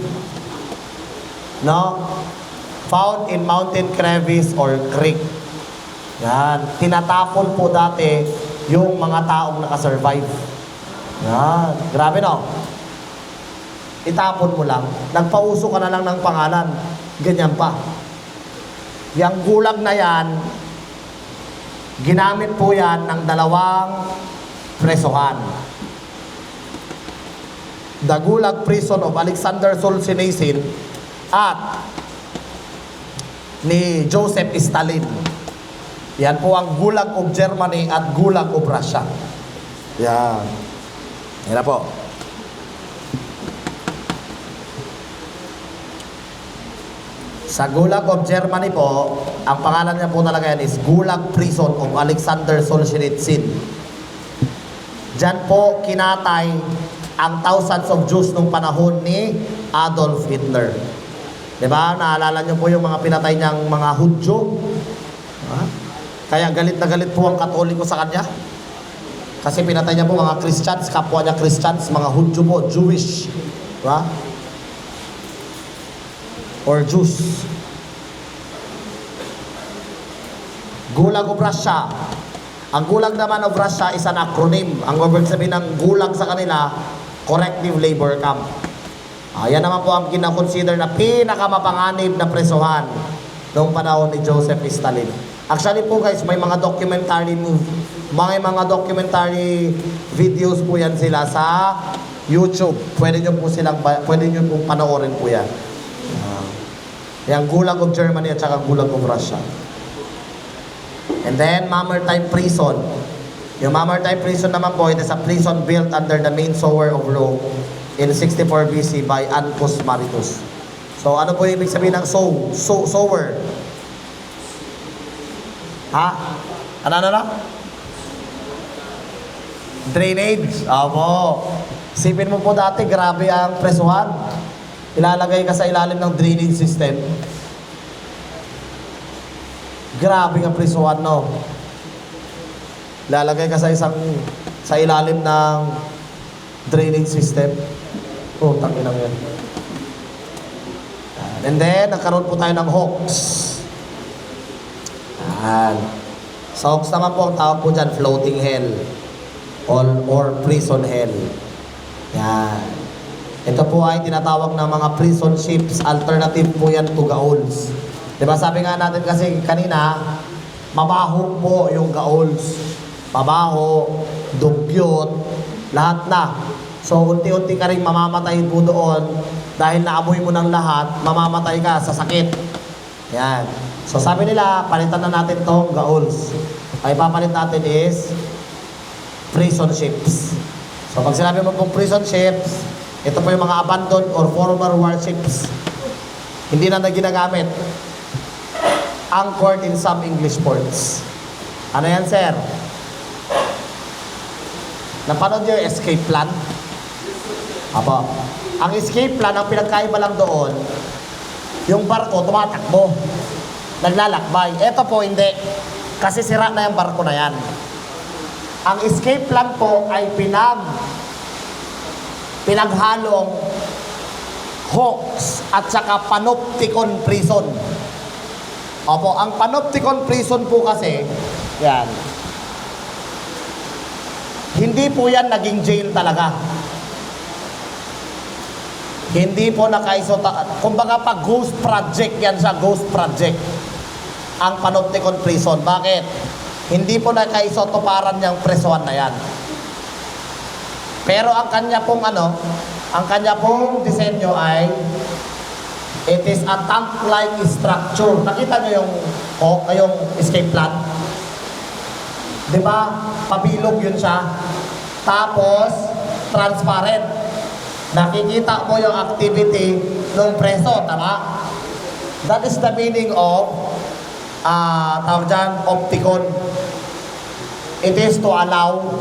No? Found in mountain crevice or creek. Yan. Tinatapon po dati yung mga taong nakasurvive. Yan. Grabe no? Itapon mo lang. Nagpauso ka na lang ng pangalan. Ganyan pa. Yang gulag na yan, ginamit po yan ng dalawang presohan. The Gulag Prison of Alexander Solzhenitsyn at ni Joseph Stalin. Yan po ang Gulag of Germany at Gulag of Russia. Yan. Yan na po. Sa Gulag of Germany po, ang pangalan niya po talaga yan is Gulag Prison of Alexander Solzhenitsyn. Diyan po kinatay ang thousands of Jews nung panahon ni Adolf Hitler. Diba? Naalala niyo po yung mga pinatay niyang mga Hudyo? Kaya galit na galit po ang Katoliko sa kanya. Kasi pinatay niya po mga Christians, kapwa niya Christians, mga Hudyo po, Jewish. Diba? Or Jews. Gulag of Russia. Ang Gulag naman of Russia is an acronym. Ang ibig sabihin ng Gulag sa kanila, Corrective Labor Camp. Yan naman po ang kinakonsider na pinakamapanganib na presohan noong panahon ni Joseph Stalin. Actually po guys, may mga documentary videos po yan sila sa YouTube. Pwede nyo po panoorin po yan. Yung Gulag of Germany at saka Gulag of Russia. And then, Mamertine Prison. Yung Mamertine Prison naman po, it is a prison built under the main sewer of Rome in 64 BC by Ancus Maritus. So, ano po ibig sabihin ng sewer? Ano? Drainage. Opo. Sipin mo po dati, grabe ang presuhan. Ilalagay ka sa ilalim ng drainage system. Grabe ang presuhan, no? Ilalagay ka sa ilalim ng drainage system. Oh, tanginang yan. And then, nagkaroon po tayo ng Hawks. Sa Hawks naman po, ang tawag po dyan, floating hell. Or prison hell. Yan. Ito po ay tinatawag ng mga prison ships. Alternative po yan to gaols. Diba sabi nga natin kasi kanina, mabaho po yung gaols. Mabaho, dugyot, lahat na. So, unti-unti ka rin mamamatay po doon dahil naamoy mo ng lahat, mamamatay ka sa sakit. Yan. So, sabi nila, palitan na natin tong gaols. Ay papalit natin is prison ships. So, pag sinabi mo pong prison ships, ito po yung mga abandoned or former warships. Hindi na ginagamit. Anchored in some English ports. Ano yan, sir? Napanood niyo yung escape plan? Apo. Ang escape plan, ang pinagkaiba lang doon, yung barko tumatakbo. Naglalakbay. Ito po, hindi. Kasi sira na yung barko na yan. Ang escape plan po ay pinaghalong Hawks at saka Panopticon Prison. Opo, ang Panopticon Prison po kasi, yan. Hindi po yan naging jail talaga. Hindi po nakaisota. Kumbaga pa ghost project yan sa ghost project. Ang Panopticon Prison. Bakit? Hindi po nakaisotoparan yung presohan na yan. Pero ang kanya pong disenyo ay it is a tank-like structure. Nakita nyo yung escape plan? Diba? Pabilog yun siya. Tapos, transparent. Nakikita mo yung activity ng preso, tama? That is the meaning of, tawag dyan, opticon. It is to allow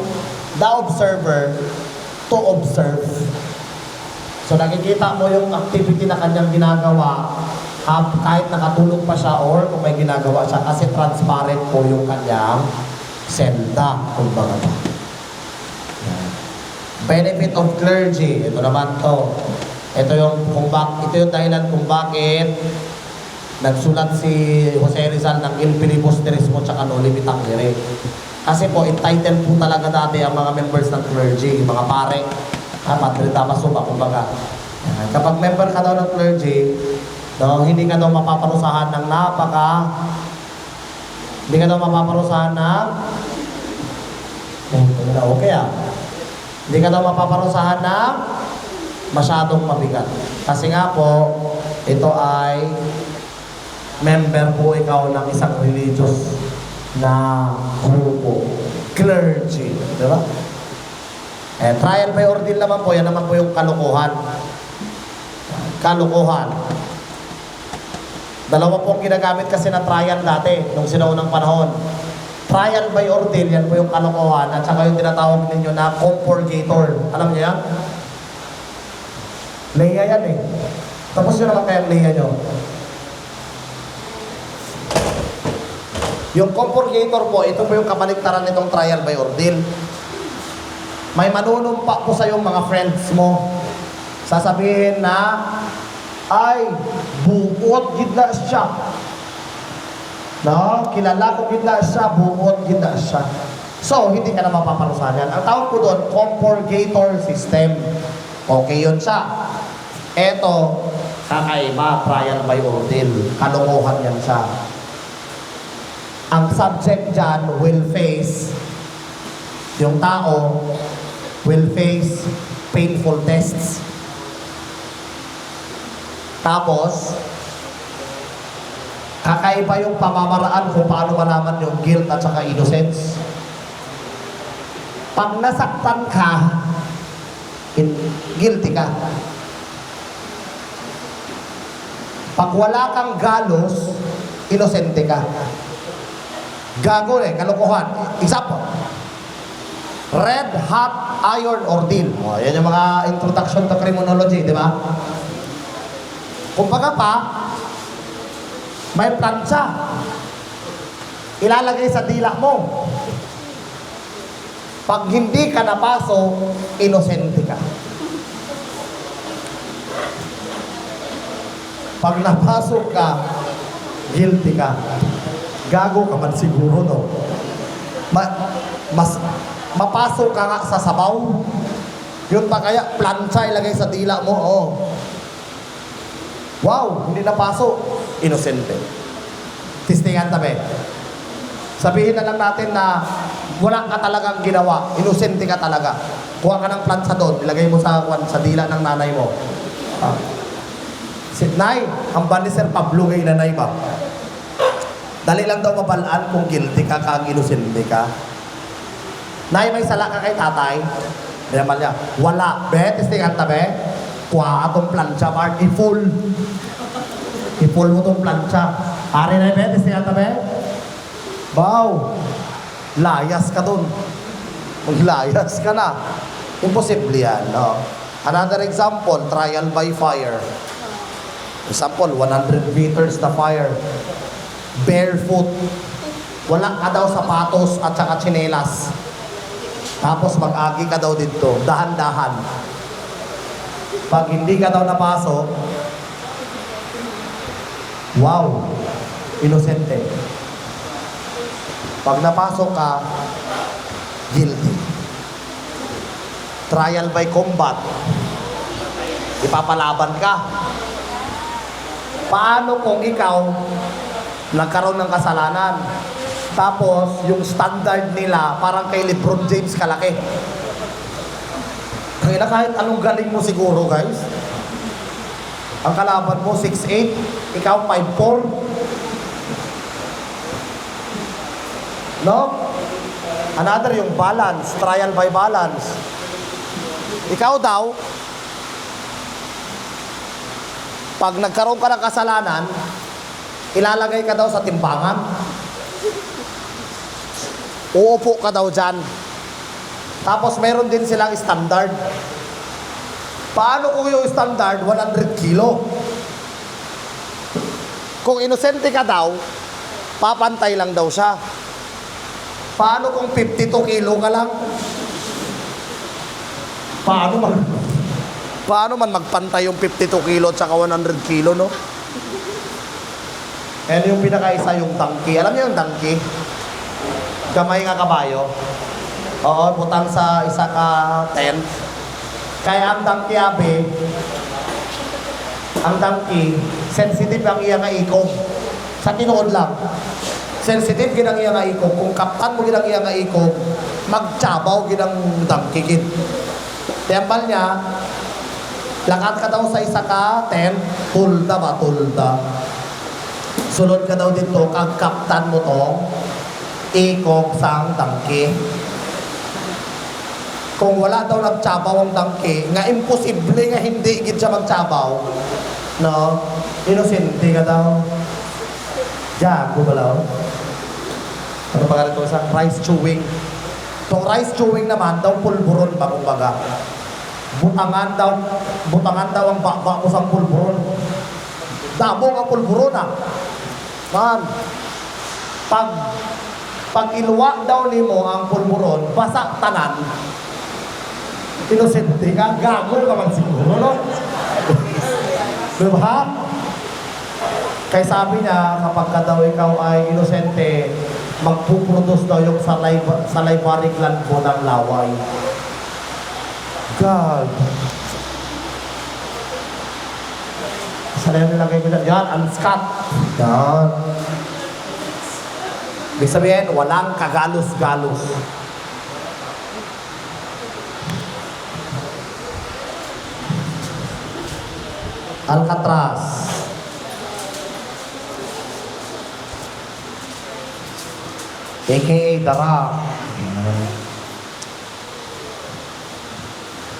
the observer to observe. So nakikita mo yung activity na kanyang ginagawa, kahit nakatulog pa siya or kung may ginagawa siya, kasi transparent po yung kanyang senda, kumbaga ba. Benefit of clergy. Ito naman to. Ito yung dahilan kung bakit nagsulat si Jose Rizal ng Il Filibus Terismo tsaka No Limitang Ire. Kasi po, entitled po talaga dati ang mga members ng clergy, mga pare, Padre Damaso ba, kumbaga. Kapag member ka daw ng clergy, no, hindi ka daw mapaparusahan ng hindi ka daw mapaparusahan ng okay hindi ka daw mapaparusahan ng masyadong mabigat. Kasi nga po, ito ay member po ikaw ng isang religious na grupo. Clergy. Di ba? Trial by ordeal naman po, yan naman po yung kalukuhan. Kalukuhan. Dalawa po ang ginagamit kasi na trial dati, nung sinaunang panahon. Trial by ordeal, yan po yung kalokohan at saka yung tinatawag ninyo na compurgator. Alam niyo yan? Leia yan eh. Tapos yun naman kayang leia nyo. Yung compurgator po, ito po yung kabaliktaran nitong trial by ordeal. May manunumpa po sa yung mga friends mo. Sasabihin na, ay, bukot gidla siya. No? Kilala ko gitna siya, buot gitna siya. So, hindi ka na mapaparusahan yan. Ang tawag ko doon, compurgator system. Okay yun siya. Eto, kakaiba, trial by ordeal. Kalunguhan yan siya. Ang subject dyan will face, yung tao will face painful tests. Tapos, kakaiba yung pamamaraan kung paano malaman yung guilt at saka innocence. Pag nasaktan ka, guilty ka. Pag wala kang galos, inosente ka. Gago kalokohan. Example, red hot iron ordeal. Yan yung mga introduction to criminology, di ba? Kumbaga pa, may plancha. Ilalagay sa dila mo. Pag hindi ka napasok, inosente ka. Pag napasok ka, guilty ka. Gago ka man siguro, no? Mapasok ka nga sa sabaw. Yun pa kaya, plancha ilagay sa dila mo, oh. Wow, hindi napasok. Inosente. Tistingan tabi. Sabihin na lang natin na wala ka talagang ginawa. Inosente ka talaga. Kuha ka ng plancha doon. Ilagay mo sa dila ng nanay mo. Nay, ang ban ni Sir Pablo ngay nanay ba? Dali lang daw mabalaan kung guilty ka, kang inosente ka. Nay, may sala ka kay tatay? Hindi naman niya. Wala. Tistingan tabi. Kuha atong plancha, Mark. I-full mo itong plancha. Ari na yung testingan tabi? Wow! Layas ka dun. Maglayas ka na. Imposible yan. No? Another example, trial by fire. Example, 100 meters na fire. Barefoot. Wala ka daw sapatos at saka tsinelas. Tapos mag-agi ka daw dito. Dahan-dahan. Pag hindi ka daw napasok, wow, inosente. Pag napasok ka, guilty. Trial by combat. Ipapalaban ka. Paano kung ikaw nagkaroon ng kasalanan? Tapos, yung standard nila, parang kay LeBron James kalaki. Kaya kahit anong galing mo siguro, guys. Ang kalaban mo, 6'8", ikaw 5'4". No? Another yung balance, trial by balance. Ikaw daw, Pag nagkaroon ka ng kasalanan, ilalagay ka daw sa timbangan. Uupo ka daw dyan. Tapos meron din silang standard. Paano kung yung standard 100 kilo? Kung inosente ka daw, papantay lang daw siya. Paano kung 52 kilo ka lang? Paano man magpantay yung 52 kilo at saka 100 kilo, no? And yung pinakaisa yung donkey. Alam niyo yung donkey? Gamay nga kabayo. Oo, butang sa isa ka tent. Kaya ang donkey, sensitive ang iya nga ikog. Sa tinuod lang. Sensitive ginang iya nga ikog. Kung kaptan mo ginang iya nga ikog, magtsabaw ginang donkey gid. Tembal niya, lakad ka daw sa isa ka tent, tulda. Sulod ka daw dito, kag kaptan mo to, ikog sang donkey. Kung wala daw nagtsabaw ang donkey, nga imposible nga hindi gid siya magtsabaw, no? Inosente ka daw. Diyan, bubalaw. Ano pa ganito sa rice chewing? Itong rice chewing naman, daw pulburon ba kumbaga. Butangan daw ang baba mo sang pulburon. Damo ang pulburon Man, pag iluwa daw nimo ang pulburon, basa tanan. Inosente ka, gago ka man siguro, no? Diba? Kaya sabi niya, kapag ka daw ikaw ay inosente, magpuproduce daw yung salivary gland mo ng laway. God. Saan yung nilagay ko dyan? Yan, unscat. Yan. Ibig sabihin, walang kagalos-galos. Alcatraz. AKA The Rock.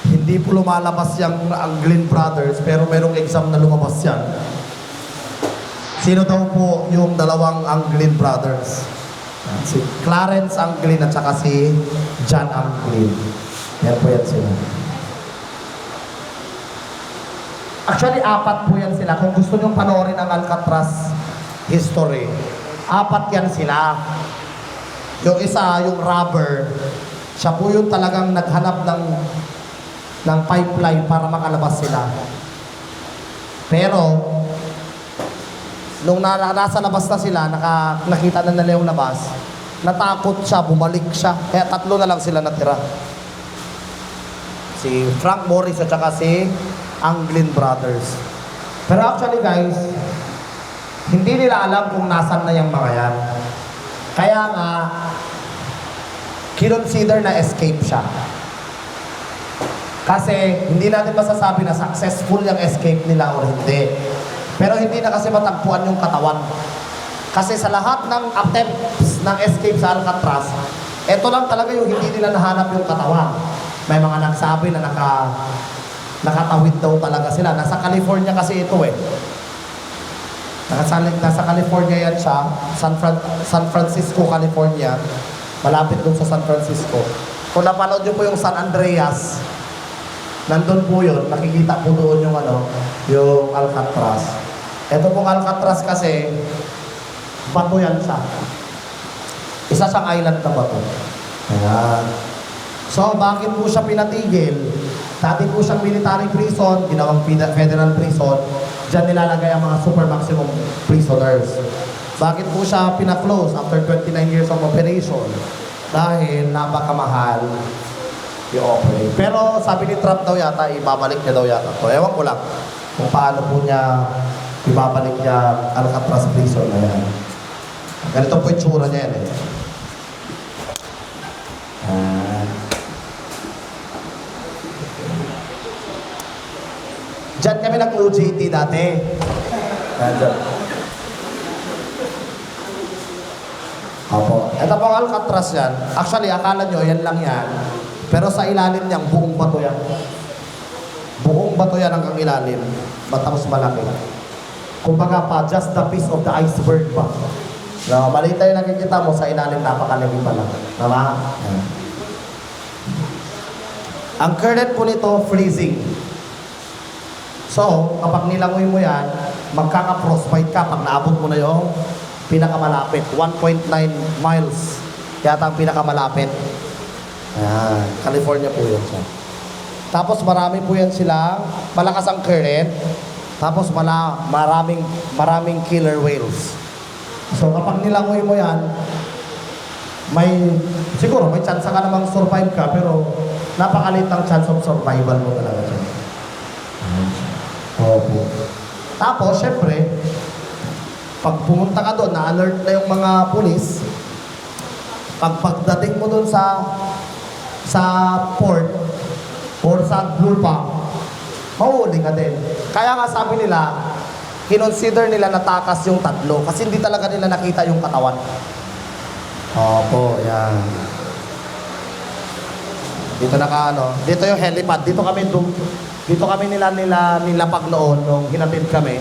Hindi po lumalabas yung Anglin Brothers, pero merong exam na lumabas yan. Sino daw po yung dalawang Anglin Brothers? Si Clarence Anglin at saka si John Anglin. Yan po yan sila. Actually, 4 po yan sila. Kung gusto nyong panoorin ang Alcatraz history, 4 yan sila. Yung isa, yung robber, siya po yung talagang naghanap ng pipeline para makalabas sila. Pero, nung nasa labas na sila, nakita na nila yung labas, natakot siya, bumalik siya. Kaya 3 na lang sila natira. Si Frank Morris at saka si Anglin Brothers. Pero actually guys, hindi nila alam kung nasan na yung mga yan. Kaya nga, kinonsider na escape siya. Kasi hindi natin masasabi na successful yung escape nila o hindi. Pero hindi na kasi matagpuan yung katawan. Kasi sa lahat ng attempts ng escape sa Alcatraz, ito lang talaga yung hindi nila nahanap yung katawan. May mga nagsabi na nakatawid daw talaga sila. Nasa California kasi ito eh. Nasa California yan siya, San Francisco, California. Malapit dun sa San Francisco. Kung napanood nyo po yung San Andreas, nandun po yun, nakikita po doon yung Alcatraz. Ito pong Alcatraz kasi, bato yan siya. Isa siyang island na bato. Ayan. So, bakit po siya pinatigil? Dati po siyang military prison, ginawang federal prison. Diyan nilalagay ang mga super maximum prisoners. Bakit po siya pina-close after 29 years of operation? Dahil napakamahal i-operate. Pero sabi ni Trump daw yata, ibabalik niya daw yata to. Ewan ko lang kung paano po niya ibabalik niya Alcatraz prison na yan. Ganito po yung tsura niya yan eh. Diyan kami nag-OJT dati. Diyan. Opo. Ito pong Alcatraz yan. Actually, akala nyo, yan lang yan. Pero sa ilalim niyang buong bato yan. Buong bato yan hanggang ilalim. matapos malaki. Kumbaga pa, just the piece of the iceberg ba? No, maliit tayo nakikita mo sa ilalim, napakalaki pala. Tama? Yan. Ang current po nito, freezing. So, kapag nilangoy mo yan, magkaka-frostbite ka pag naabot mo na yung pinakamalapit. 1.9 miles. Yata ang pinakamalapit. Ayan. California po yun siya. Tapos marami po yan sila. Malakas ang current. Tapos maraming killer whales. So kapag nilangoy mo yan, siguro may chance ka namang survive ka, pero napakalit ang chance of survival mo talaga dyan. Opo. Tapos, syempre, pag pumunta ka doon, na-alert na yung mga pulis, pagdating mo doon sa port or sa lupa, mauuli ka din. Kaya nga sabi nila, kinonsider nila natakas yung tatlo kasi hindi talaga nila nakita yung katawan. Opo, yan. Dito dito yung helipad. Dito kami nilapag noon nung hinatid kami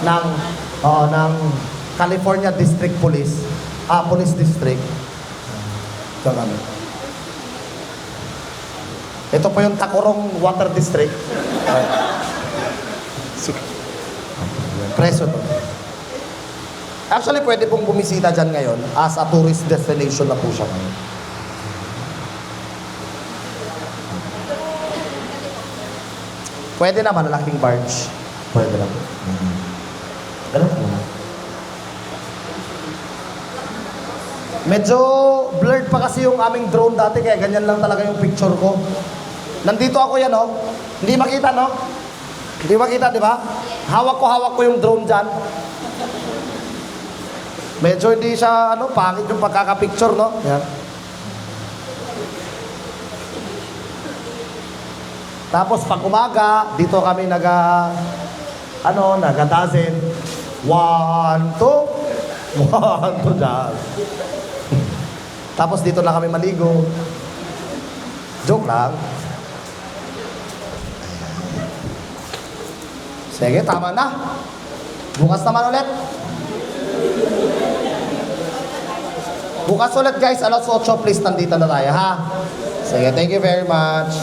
ng California District Police, Police District. Ito kami. Ito po yung Tacorong Water District. Preso to. Actually, pwede pong bumisita dyan ngayon as a tourist destination na po siya ngayon. Pwede na, malalaking barge. Pwede na. Ganun po na. Medyo blurred pa kasi yung aming drone dati, kaya ganyan lang talaga yung picture ko. Nandito ako yan, oh. Hindi makita, no? Hindi makita, di ba? Hawak ko yung drone dyan. Medyo hindi siya, pangit yung pagkakapicture, no? Yan. Tapos pag umaga, dito kami naga-dozen. 1, 2. 1, 2 dyan. Tapos dito na kami maligo. Joke lang. Sige, tama na. Bukas naman ulit. Bukas ulit guys, alas 8, please, nandito na tayo, ha? Sige, thank you very much.